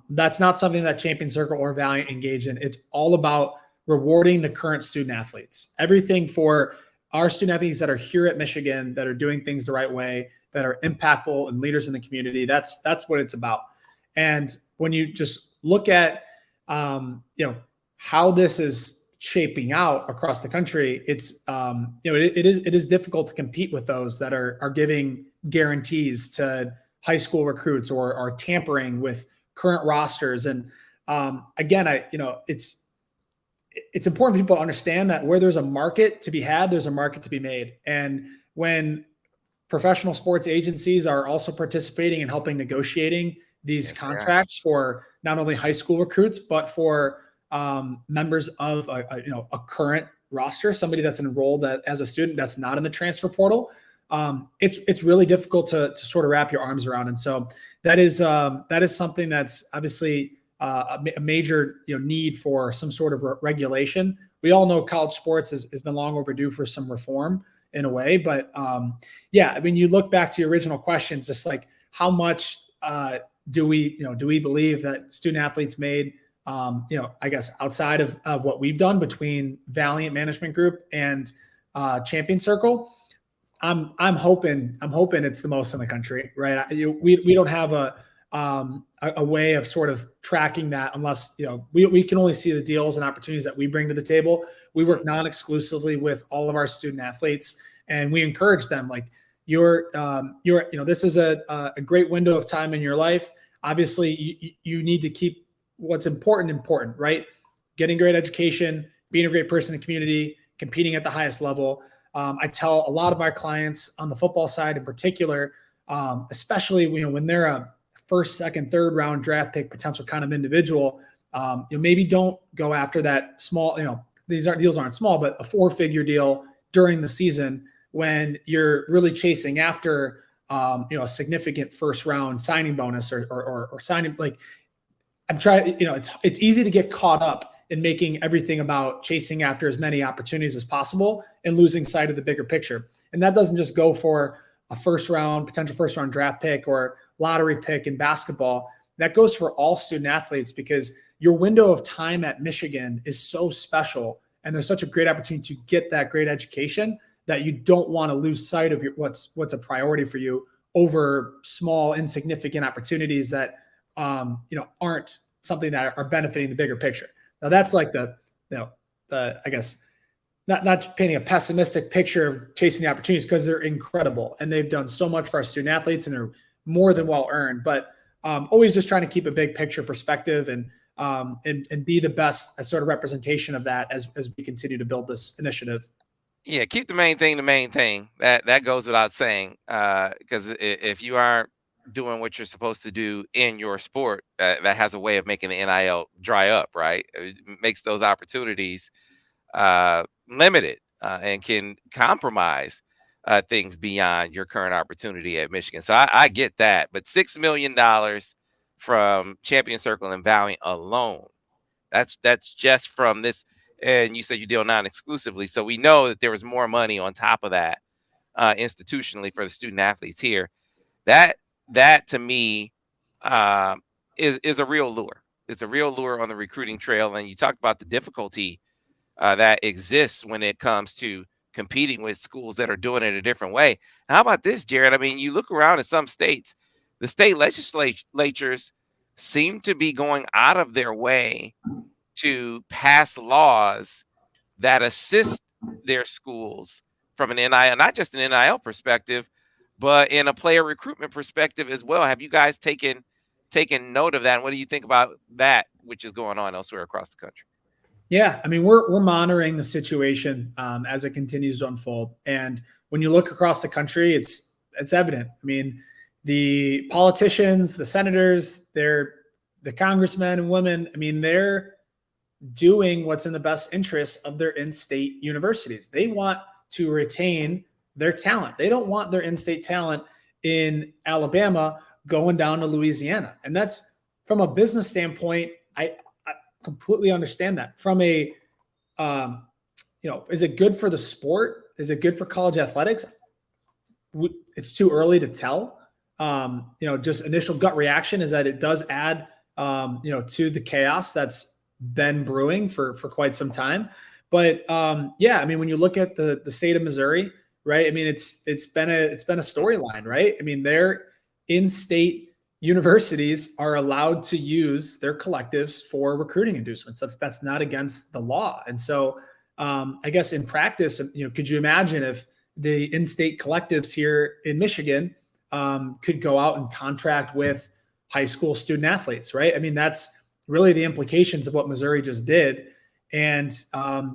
That's not something that Champion Circle or Valiant engage in. It's all about rewarding the current student athletes. Everything for our student athletes that are here at Michigan, that are doing things the right way, that are impactful and leaders in the community. That's what it's about. And when you just look at how this is shaping out across the country, it's it is difficult to compete with those that are giving guarantees to high school recruits or are tampering with current rosters. And again, it's important for people to understand that where there's a market to be had, there's a market to be made. And when professional sports agencies are also participating and helping negotiating these contracts for not only high school recruits, but for members of a current roster, somebody that's enrolled as a student that's not in the transfer portal, it's really difficult to sort of wrap your arms around. And so that is something that's obviously a major need for some sort of regulation. We all know college sports has been long overdue for some reform in a way, but you look back to your original questions, just like how much do we believe that student athletes made, I guess outside of what we've done between Valiant Management Group and Champion Circle. I'm hoping it's the most in the country, right? We don't have a way of sort of tracking that unless we can only see the deals and opportunities that we bring to the table. We work non-exclusively with all of our student athletes, and we encourage them this is a great window of time in your life. Obviously, you need to keep what's important, right? Getting great education, being a great person in the community, competing at the highest level. I tell a lot of my clients on the football side in particular, especially when they're a first, second, third round draft pick potential kind of individual, maybe don't go after that small, these deals aren't small, but a 4-figure deal during the season when you're really chasing after a significant first round signing bonus or signing. I'm trying, it's easy to get caught up in making everything about chasing after as many opportunities as possible and losing sight of the bigger picture. And that doesn't just go for a potential first round draft pick or lottery pick in basketball. That goes for all student athletes, because your window of time at Michigan is so special. And there's such a great opportunity to get that great education that you don't want to lose sight of what's a priority for you over small, insignificant opportunities that aren't something that are benefiting the bigger picture. Now that's like the I guess not painting a pessimistic picture of chasing the opportunities, because they're incredible and they've done so much for our student athletes and they're more than well earned. But always just trying to keep a big picture perspective and be the best sort of representation of that as we continue to build this initiative. Yeah, keep the main thing the main thing. That goes without saying, because if you aren't doing what you're supposed to do in your sport, that has a way of making the NIL dry up, right? It makes those opportunities limited and can compromise things beyond your current opportunity at Michigan. So I get that, but $6 million from Champion Circle and Valiant alone, that's just from this. And you said you deal non-exclusively, so we know that there was more money on top of that institutionally for the student athletes here. That to me is a real lure. It's a real lure on the recruiting trail. And you talked about the difficulty that exists when it comes to competing with schools that are doing it a different way. How about this, Jared? I mean, you look around in some states, the state legislatures seem to be going out of their way to pass laws that assist their schools from an NIL, not just an NIL perspective, but in a player recruitment perspective as well. Have you guys taken note of that? And what do you think about that, which is going on elsewhere across the country? Yeah, I mean, we're monitoring the situation as it continues to unfold. And when you look across the country, it's evident. I mean, the politicians, the senators, the congressmen and women, I mean, they're doing what's in the best interest of their in-state universities. They want to retain their talent. They don't want their in-state talent in Alabama going down to Louisiana. And that's, from a business standpoint, I completely understand that. From a, is it good for the sport? Is it good for college athletics? It's too early to tell. Just initial gut reaction is that it does add, to the chaos that's been brewing for quite some time. But I mean, when you look at the state of Missouri, right? I mean, it's been a storyline, right? I mean, their in-state universities are allowed to use their collectives for recruiting inducements. That's not against the law. And so I guess in practice, could you imagine if the in-state collectives here in Michigan could go out and contract with high school student athletes, right? I mean, that's really the implications of what Missouri just did. And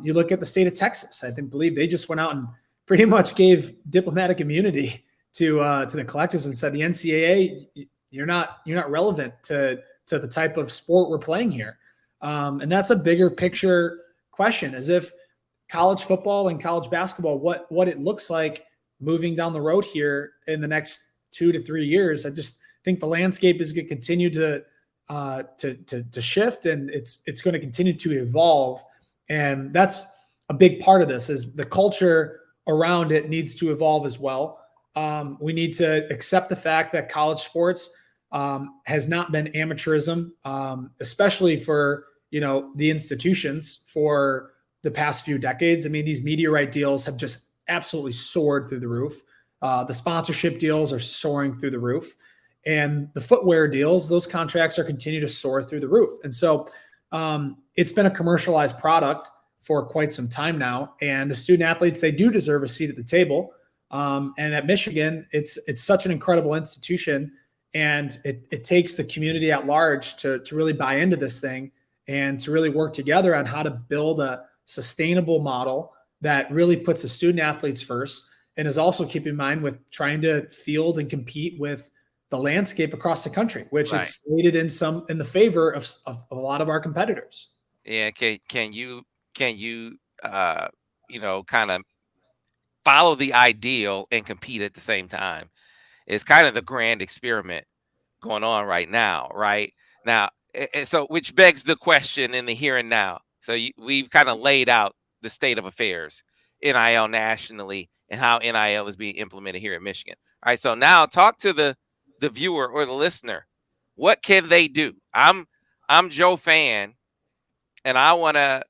you look at the state of Texas, I believe they just went out and pretty much gave diplomatic immunity to the collectives and said, the NCAA, you're not relevant to the type of sport we're playing here. And that's a bigger picture question, as if college football and college basketball, what it looks like moving down the road here in the next 2 to 3 years. I just think the landscape is going to continue to shift, and it's going to continue to evolve. And that's a big part of this, is the culture around it needs to evolve as well. We need to accept the fact that college sports has not been amateurism, especially for, the institutions for the past few decades. I mean, these media right deals have just absolutely soared through the roof. The sponsorship deals are soaring through the roof, and the footwear deals, those contracts are continue to soar through the roof. And so it's been a commercialized product for quite some time now, and the student athletes, they do deserve a seat at the table. And at Michigan, it's such an incredible institution, and it takes the community at large to really buy into this thing and to really work together on how to build a sustainable model that really puts the student athletes first, and is also keeping in mind with trying to field and compete with the landscape across the country, which Right. it's slated in the favor of a lot of our competitors. Yeah, can you kind of follow the ideal and compete at the same time? It's kind of the grand experiment going on right now, right? Now, and so which begs the question in the here and now. So we've kind of laid out the state of affairs, NIL nationally, and how NIL is being implemented here in Michigan. All right, so now talk to the viewer or the listener. What can they do? I'm Joe Fan, and I want to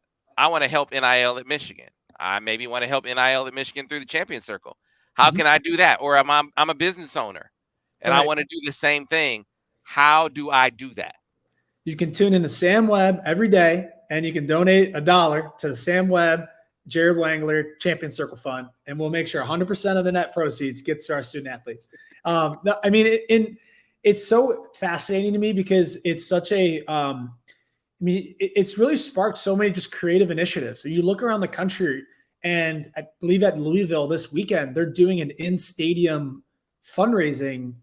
help NIL at Michigan. I maybe want to help NIL at Michigan through the Champion Circle. How can I do that? Or I'm a business owner, and I want to do the same thing. How do I do that? You can tune into Sam Webb every day, and you can donate $1 to the Sam Webb Jared Wangler Champion Circle Fund, and we'll make sure 100% of the net proceeds gets to our student athletes. I mean, it's so fascinating to me because it's such a it's really sparked so many just creative initiatives. So you look around the country, and I believe at Louisville this weekend, they're doing an in-stadium fundraising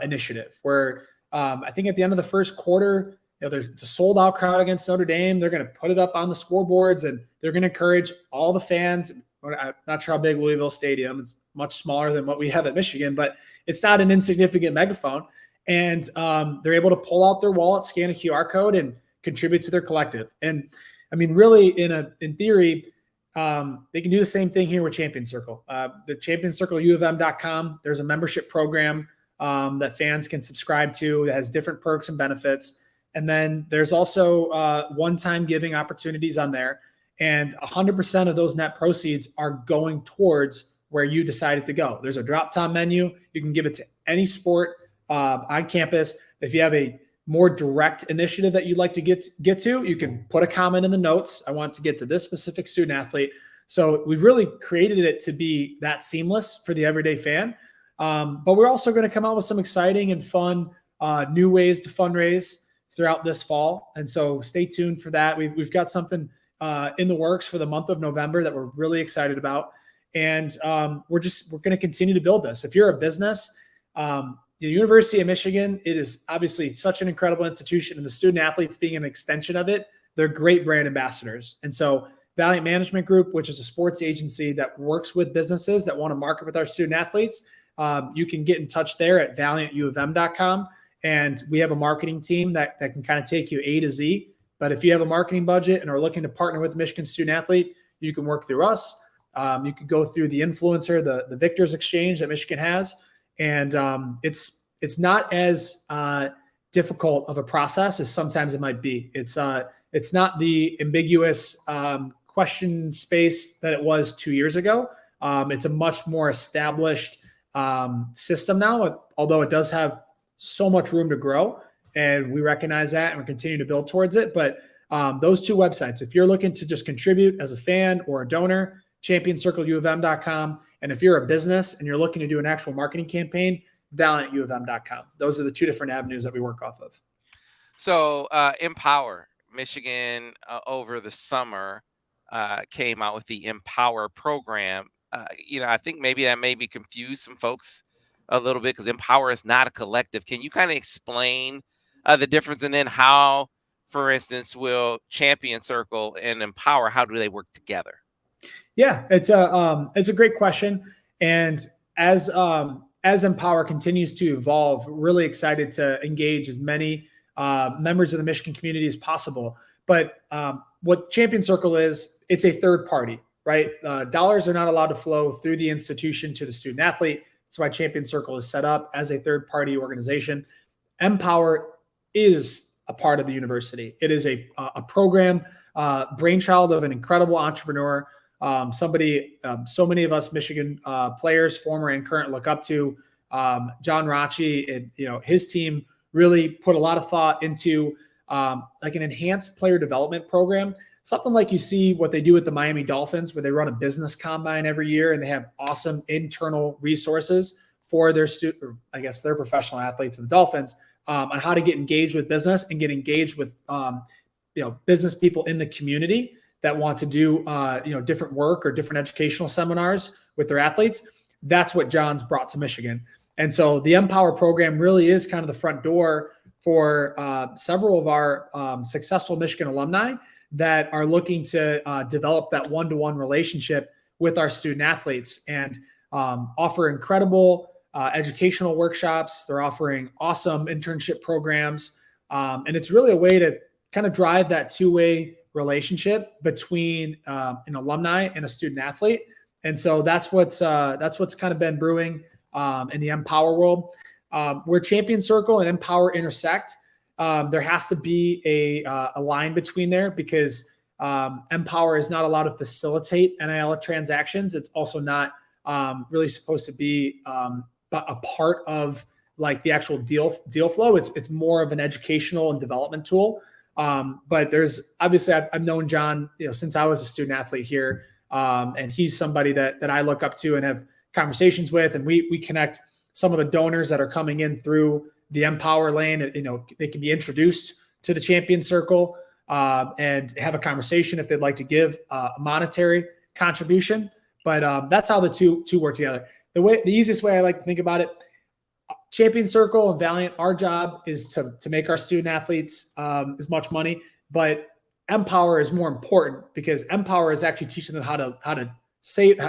initiative where I think at the end of the first quarter, it's a sold-out crowd against Notre Dame. They're going to put it up on the scoreboards, and they're going to encourage all the fans. I'm not sure how big Louisville Stadium. It's much smaller than what we have at Michigan, but it's not an insignificant megaphone. And they're able to pull out their wallet, scan a QR code, and contribute to their collective. And I mean, really, in theory, they can do the same thing here with Champion Circle. The Champion Circle, UofM.com, there's a membership program that fans can subscribe to that has different perks and benefits. And then there's also one-time giving opportunities on there. And 100% of those net proceeds are going towards where you decided to go. There's a drop-down menu. You can give it to any sport on campus. If you have a more direct initiative that you'd like to get to, you can put a comment in the notes. I want to get to this specific student athlete. So we've really created it to be that seamless for the everyday fan. But we're also going to come out with some exciting and fun new ways to fundraise throughout this fall. And so stay tuned for that. We've got something in the works for the month of November that we're really excited about. And we're going to continue to build this. If you're a business, the University of Michigan, it is obviously such an incredible institution, and the student athletes being an extension of it, they're great brand ambassadors. And so Valiant Management Group, which is a sports agency that works with businesses that want to market with our student athletes, you can get in touch there at valiantuofm.com. And we have a marketing team that can kind of take you A to Z. But if you have a marketing budget and are looking to partner with a Michigan student athlete, you can work through us. You could go through the influencer, the Victors Exchange that Michigan has. And it's not as difficult of a process as sometimes it might be. It's not the ambiguous question space that it was 2 years ago. It's a much more established system now, although it does have so much room to grow, and we recognize that, and we're continuing to build towards it. But those two websites, if you're looking to just contribute as a fan or a donor, championcircleufm.com. And if you're a business and you're looking to do an actual marketing campaign, valiantuofm.com. Those are the two different avenues that we work off of. So MPower, Michigan over the summer came out with the MPower program. I think maybe that maybe confused some folks a little bit because MPower is not a collective. Can you kind of explain the difference, and then how, for instance, will Champion Circle and MPower, how do they work together? Yeah, it's a great question. And as MPower continues to evolve, really excited to engage as many members of the Michigan community as possible. But what Champion Circle is, it's a third party, right? Dollars are not allowed to flow through the institution to the student athlete. That's why Champion Circle is set up as a third party organization. MPower is a part of the university. It is a program, brainchild of an incredible entrepreneur. So many of us Michigan players, former and current, look up to. John Rachi and his team really put a lot of thought into like an enhanced player development program, something like you see what they do with the Miami Dolphins, where they run a business combine every year and they have awesome internal resources for their their professional athletes and the Dolphins on how to get engaged with business and get engaged with business people in the community that want to do different work or different educational seminars with their athletes. That's what John's brought to Michigan. And so the MPower program really is kind of the front door for several of our successful Michigan alumni that are looking to develop that one-to-one relationship with our student athletes and offer incredible educational workshops. They're offering awesome internship programs. And it's really a way to kind of drive that two-way relationship between an alumni and a student athlete. And so that's what's kind of been brewing in the MPower world. Where Champion Circle and MPower intersect, there has to be a line between there, because MPower is not allowed to facilitate NIL transactions. It's also not really supposed to be a part of like the actual deal flow. It's more of an educational and development tool. But there's obviously I've known John since I was a student athlete here, and he's somebody that I look up to and have conversations with, and we connect some of the donors that are coming in through the MPower lane. They can be introduced to the Champion Circle and have a conversation if they'd like to give a monetary contribution. But that's how the two work together. The easiest way I like to think about it, Champion Circle and Valiant, our job is to make our student athletes as much money, but MPower is more important, because MPower is actually teaching them how to save,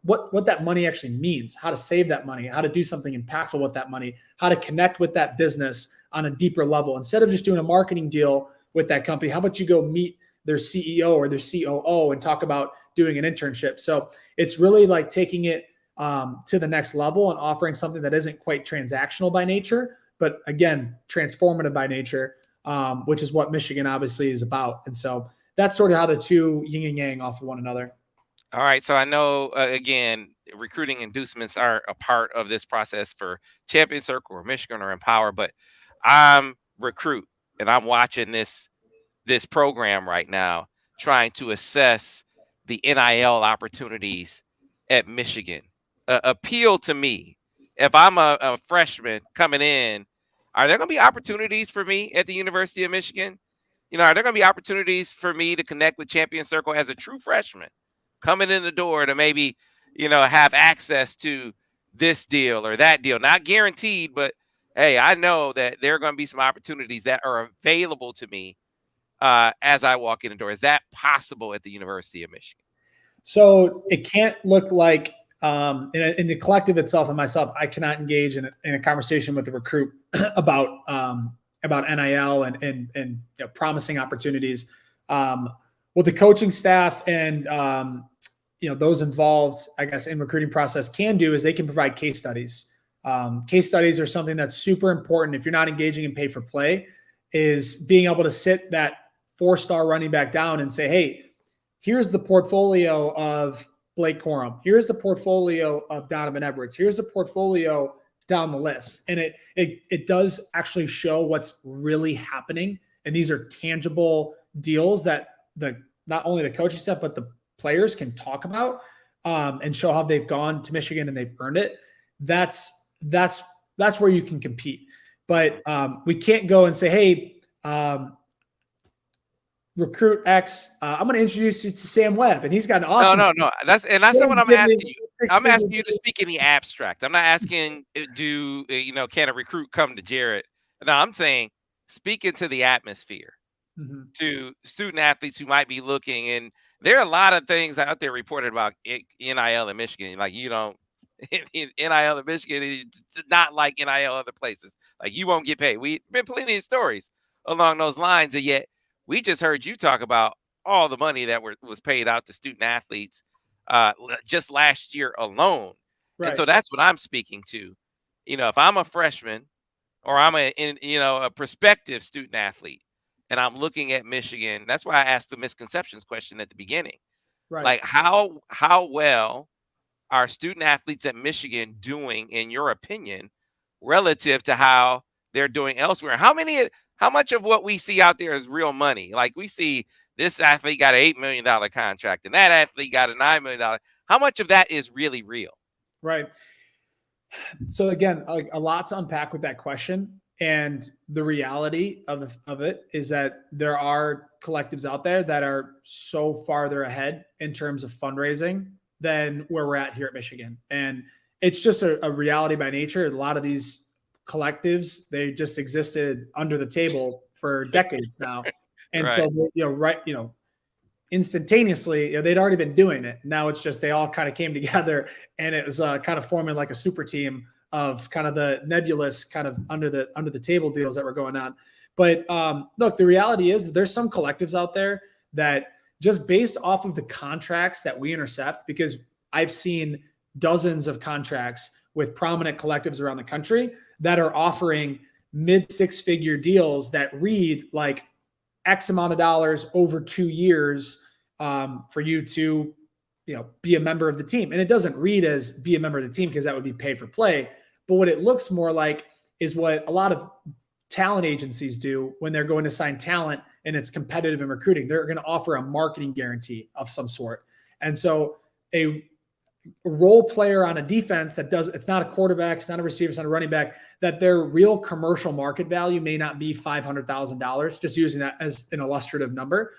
what that money actually means, how to save that money, how to do something impactful with that money, how to connect with that business on a deeper level. Instead of just doing a marketing deal with that company, how about you go meet their CEO or their COO and talk about doing an internship. So it's really like taking it to the next level and offering something that isn't quite transactional by nature, but again, transformative by nature, which is what Michigan obviously is about. And so that's sort of how the two yin and yang off of one another. All right. So I know, again, recruiting inducements are a part of this process for Champion Circle or Michigan or MPower, but I'm recruit and I'm watching this program right now, trying to assess the NIL opportunities at Michigan. Appeal to me. If I'm a freshman coming in, are there going to be opportunities for me at the University of Michigan? Are there going to be opportunities for me to connect with Champion Circle as a true freshman coming in the door to maybe, have access to this deal or that deal? Not guaranteed, but hey, I know that there are going to be some opportunities that are available to me as I walk in the door. Is that possible at the University of Michigan? So it can't look like in the collective itself and myself, I cannot engage in a conversation with the recruit about NIL and promising opportunities. What the coaching staff and those involved, I guess, in recruiting process can do is they can provide case studies. Case studies are something that's super important if you're not engaging in pay for play, is being able to sit that 4-star running back down and say, hey, here's the portfolio of Blake Corum. Here's the portfolio of Donovan Edwards. Here's the portfolio down the list. And it does actually show what's really happening. And these are tangible deals that not only the coaching staff, but the players can talk about and show how they've gone to Michigan and they've earned it. That's where you can compete. But we can't go and say, hey, recruit X, I'm going to introduce you to Sam Webb, and he's got an awesome. No. That's not what I'm asking you. I'm asking you to speak in the abstract. I'm not asking, can a recruit come to Jarrett? No, I'm saying speak into the atmosphere to student athletes who might be looking. And there are a lot of things out there reported about NIL in Michigan. Like, NIL in Michigan is not like NIL other places. Like, you won't get paid. We've been plenty of stories along those lines, and yet we just heard you talk about all the money that was paid out to student athletes just last year alone. Right. And so that's what I'm speaking to. If I'm a freshman or I'm a prospective student athlete and I'm looking at Michigan, that's why I asked the misconceptions question at the beginning. Right. Like, how well are student athletes at Michigan doing, in your opinion, relative to how they're doing elsewhere? How much of what we see out there is real money? Like, we see this athlete got an $8 million contract and that athlete got a $9 million. How much of that is really real? Right. So again, a lot to unpack with that question. And the reality of it is that there are collectives out there that are so farther ahead in terms of fundraising than where we're at here at Michigan. And it's just a reality by nature. A lot of these collectives, they just existed under the table for decades now. And right. So, instantaneously, they'd already been doing it. Now it's just, they all kind of came together and it was kind of forming like a super team of kind of the nebulous kind of under the table deals that were going on. But look, the reality is there's some collectives out there that just based off of the contracts that we intercept, because I've seen dozens of contracts with prominent collectives around the country that are offering mid 6-figure deals that read like X amount of dollars over 2 years for you to, be a member of the team. And it doesn't read as be a member of the team because that would be pay for play. But what it looks more like is what a lot of talent agencies do when they're going to sign talent and it's competitive in recruiting. They're going to offer a marketing guarantee of some sort. And so a role player on a defense it's not a quarterback, it's not a receiver, it's not a running back, that their real commercial market value may not be $500,000, just using that as an illustrative number.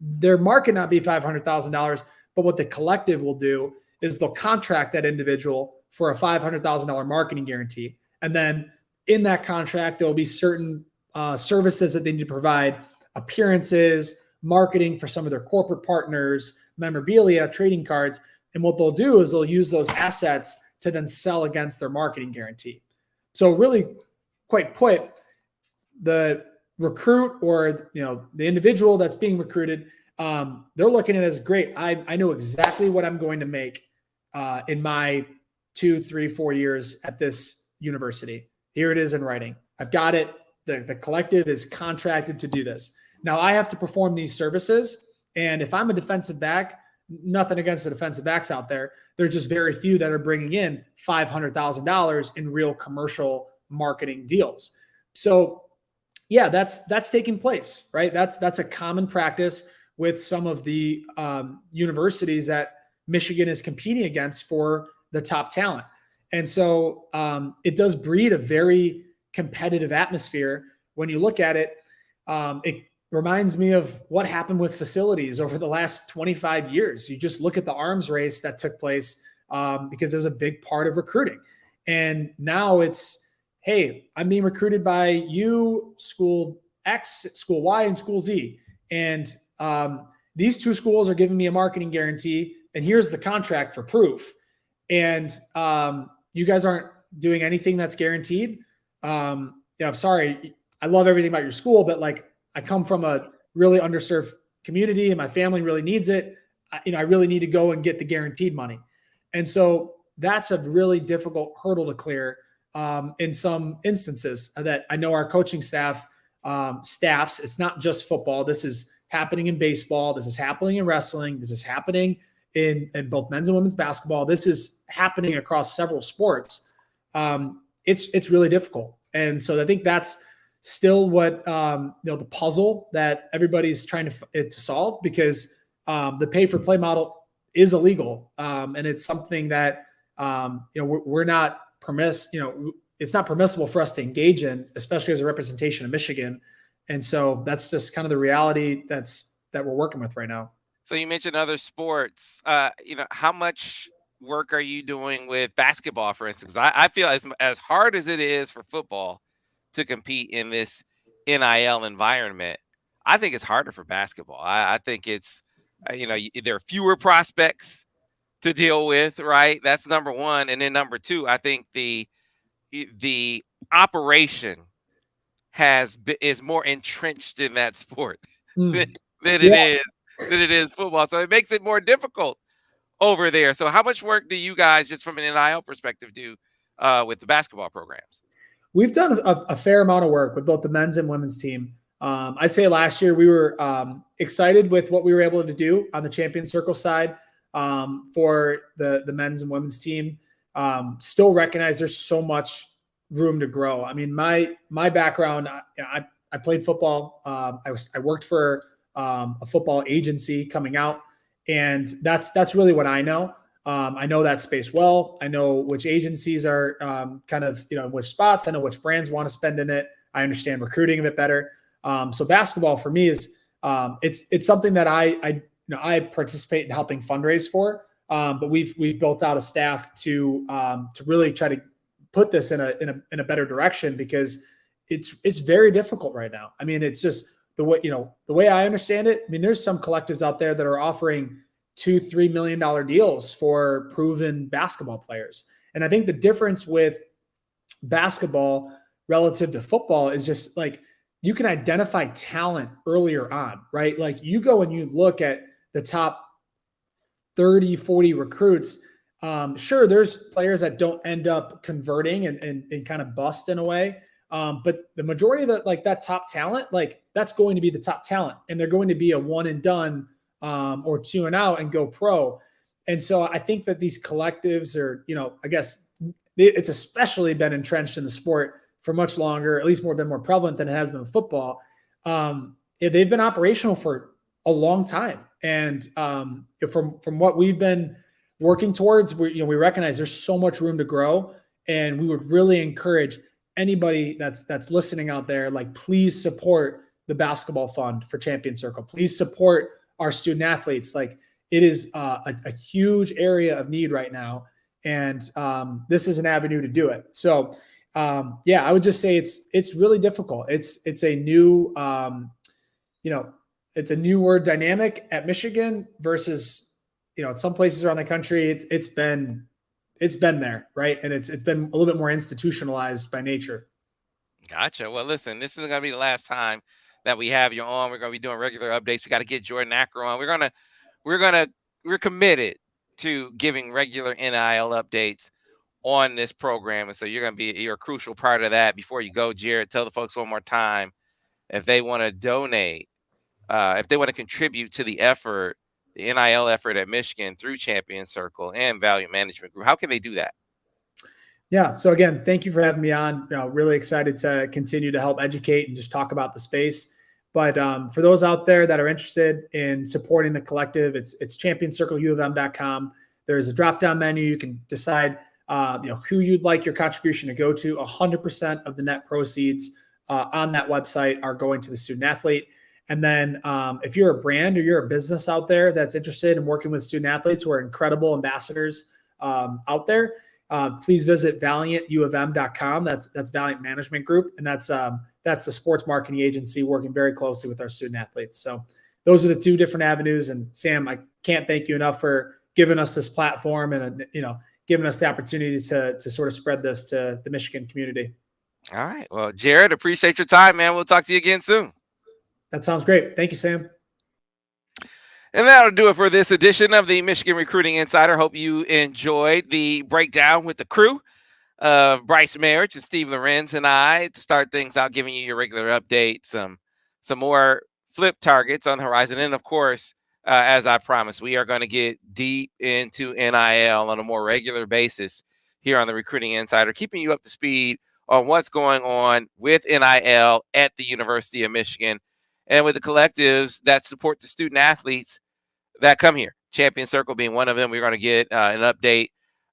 Their market not be $500,000, but what the collective will do is they'll contract that individual for a $500,000 marketing guarantee. And then in that contract, there will be certain services that they need to provide, appearances, marketing for some of their corporate partners, memorabilia, trading cards. And what they'll do is they'll use those assets to then sell against their marketing guarantee. So really, quite put, the recruit or, the individual that's being recruited, they're looking at it as great. I know exactly what I'm going to make in my 2, 3, 4 years at this university. Here it is in writing. I've got it. The collective is contracted to do this. Now I have to perform these services. And if I'm a defensive back, nothing against the defensive backs out there, there's just very few that are bringing in $500,000 in real commercial marketing deals. So yeah, that's taking place, right? That's a common practice with some of the universities that Michigan is competing against for the top talent. And so it does breed a very competitive atmosphere. When you look at it, it reminds me of what happened with facilities over the last 25 years. You just look at the arms race that took place because it was a big part of recruiting. And now it's, hey, I'm being recruited by you, school X, school Y, and school Z. And these two schools are giving me a marketing guarantee, and here's the contract for proof. And you guys aren't doing anything that's guaranteed. I'm sorry. I love everything about your school, but I come from a really underserved community and my family really needs it. I really need to go and get the guaranteed money. And so that's a really difficult hurdle to clear in some instances that I know our coaching staffs. It's not just football. This is happening in baseball. This is happening in wrestling. This is happening in both men's and women's basketball. This is happening across several sports. It's really difficult. And so I think that's still what, the puzzle that everybody's trying to solve, because the pay for play model is illegal. And it's something that, we're not it's not permissible for us to engage in, especially as a representation of Michigan. And so that's just kind of the reality that we're working with right now. So you mentioned other sports. How much work are you doing with basketball, for instance? I feel as hard as it is for football to compete in this NIL environment, I think it's harder for basketball. I think it's, there are fewer prospects to deal with, right? That's number one. And then number two, I think the operation is more entrenched in that sport than it is football. So it makes it more difficult over there. So how much work do you guys, just from an NIL perspective, do with the basketball programs? We've done a fair amount of work with both the men's and women's team. I'd say last year we were excited with what we were able to do on the Champion Circle side for the men's and women's team. Still recognize there's so much room to grow. I mean, my background, I played football. I worked for a football agency coming out, and that's really what I know. I know that space well. I know which agencies are kind of, which spots. I know which brands want to spend in it. I understand recruiting a bit better. So basketball for me is it's something that I participate in helping fundraise for. But we've built out a staff to really try to put this in a better direction, because it's very difficult right now. I mean, it's just the way I understand it. I mean, there's some collectives out there that are offering $2-3 million deals for proven basketball players. And I think the difference with basketball relative to football is just you can identify talent earlier on, right? Like you go and you look at the top 30, 40 recruits. Sure, there's players that don't end up converting and kind of bust in a way. But the majority of that top talent, that's going to be the top talent, and they're going to be a one and done or 2 and out and go pro. And so I think that these collectives are, I guess it's especially been entrenched in the sport for much longer, at least been more prevalent than it has been with football. They've been operational for a long time. And from what we've been working towards, we recognize there's so much room to grow, and we would really encourage anybody that's listening out there, please support the basketball fund for Champion Circle. Please support our student athletes. It is a huge area of need right now, and this is an avenue to do it. So I would just say it's really difficult. It's a new it's a newer dynamic at Michigan versus, in some places around the country, it's been there, right? And it's been a little bit more institutionalized by nature. Gotcha. Well, listen, this isn't going to be the last time that we have you on. We're going to be doing regular updates. We got to get Jordan Acker on. We're committed to giving regular NIL updates on this program. And so you're a crucial part of that. Before you go, Jared, tell the folks one more time if they want to donate, if they want to contribute to the effort, the NIL effort at Michigan through Champion Circle and Valiant Management Group. How can they do that? Yeah. So again, thank you for having me on. Really excited to continue to help educate and just talk about the space. But for those out there that are interested in supporting the collective, it's championscircleuofm.com. There's a drop-down menu. You can decide who you'd like your contribution to go to. 100% of the net proceeds on that website are going to the student athlete. And then if you're a brand or you're a business out there that's interested in working with student athletes who are incredible ambassadors out there, please visit valiantufm.com. That's Valiant Management Group. And that's the sports marketing agency working very closely with our student athletes. So those are the two different avenues. And Sam, I can't thank you enough for giving us this platform and, giving us the opportunity to sort of spread this to the Michigan community. All right. Well, Jared, appreciate your time, man. We'll talk to you again soon. That sounds great. Thank you, Sam. And that'll do it for this edition of the Michigan Recruiting Insider. Hope you enjoyed the breakdown with the crew of Brice Marich and Steve Lorenz and I to start things out, giving you your regular updates, some more flip targets on the horizon. And, of course, as I promised, we are going to get deep into NIL on a more regular basis here on the Recruiting Insider, keeping you up to speed on what's going on with NIL at the University of Michigan and with the collectives that support the student athletes that come here. Champion Circle being one of them. We're going to get an update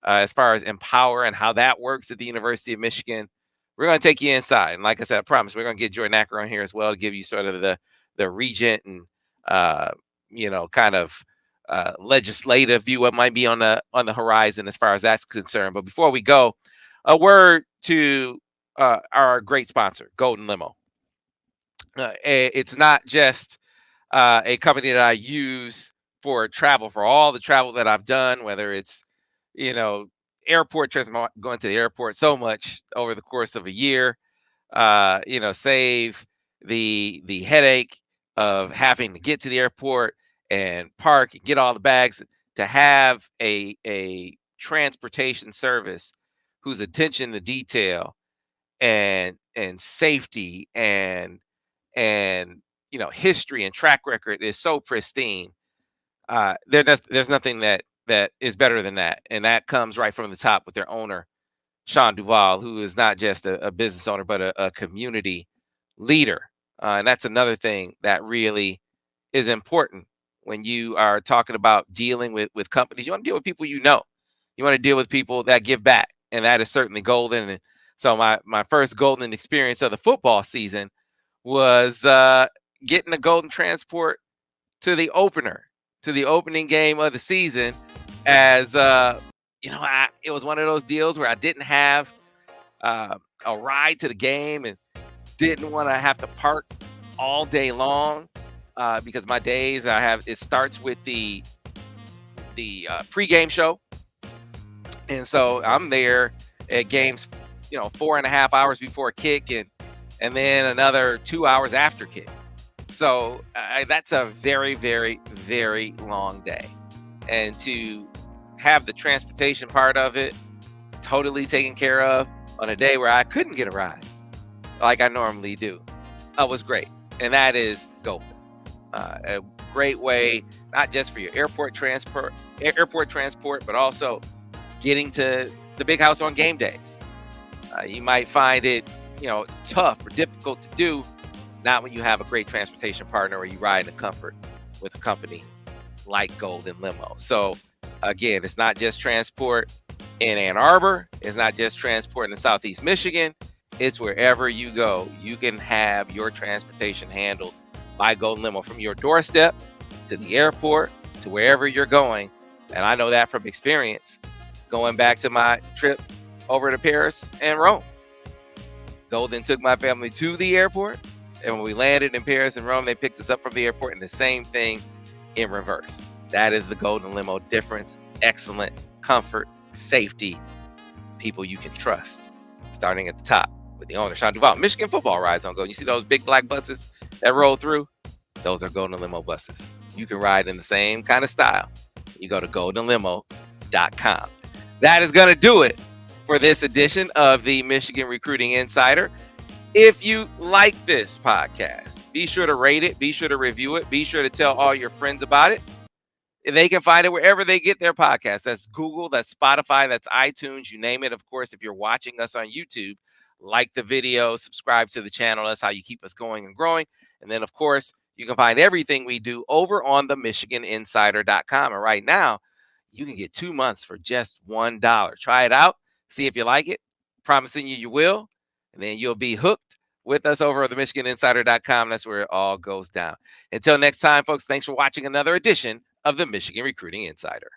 as far as MPower and how that works at the University of Michigan. We're going to take you inside. And like I said, I promise we're going to get Jordan Acker on here as well to give you sort of the regent and, kind of legislative view what might be on the horizon as far as that's concerned. But before we go, a word to our great sponsor, Golden Limo. It's not just a company that I use for travel, for all the travel that I've done, whether it's, airport transport, going to the airport so much over the course of a year, save the headache of having to get to the airport and park and get all the bags, to have a transportation service whose attention to detail and safety and history and track record is so pristine. There's nothing that is better than that. And that comes right from the top with their owner, Sean Duvall, who is not just a business owner, but a community leader. And that's another thing that really is important when you are talking about dealing with companies. You want to deal with people you know. You want to deal with people that give back. And that is certainly golden. And so my first golden experience of the football season was getting a golden transport to the opening game of the season, as it was one of those deals where I didn't have a ride to the game and didn't want to have to park all day long because my days it starts with the pregame show, and so I'm there at games 4.5 hours before kick and then another 2 hours after kick. So that's a very, very, very long day. And to have the transportation part of it totally taken care of on a day where I couldn't get a ride like I normally do, was great. And that is golden. A great way, not just for your airport transport, but also getting to the big house on game days. You might find it, tough or difficult to do, not when you have a great transportation partner or you ride in comfort with a company like Golden Limo. So again, it's not just transport in Ann Arbor. It's not just transport in the Southeast Michigan. It's wherever you go, you can have your transportation handled by Golden Limo, from your doorstep to the airport to wherever you're going. And I know that from experience, going back to my trip over to Paris and Rome. Golden took my family to the airport, and when we landed in Paris and Rome, they picked us up from the airport, and the same thing in reverse. That is the Golden Limo difference. Excellent comfort, safety, people you can trust, starting at the top with the owner, Sean Duval. Michigan football rides on Go. You see those big black buses that roll through? Those are Golden Limo buses. You can ride in the same kind of style. You go to goldenlimo.com. That is going to do it for this edition of the Michigan Recruiting Insider. If you like this podcast, be sure to rate it, be sure to review it, be sure to tell all your friends about it. They can find it wherever they get their podcasts. That's Google, that's Spotify, that's iTunes, you name it. Of course, if you're watching us on YouTube, like the video, subscribe to the channel. That's how you keep us going and growing. And then, of course, you can find everything we do over on the MichiganInsider.com. And right now, you can get 2 months for just $1. Try it out. See if you like it. Promising you will. And then you'll be hooked with us over at the MichiganInsider.com. That's where it all goes down. Until next time, folks, thanks for watching another edition of the Michigan Recruiting Insider.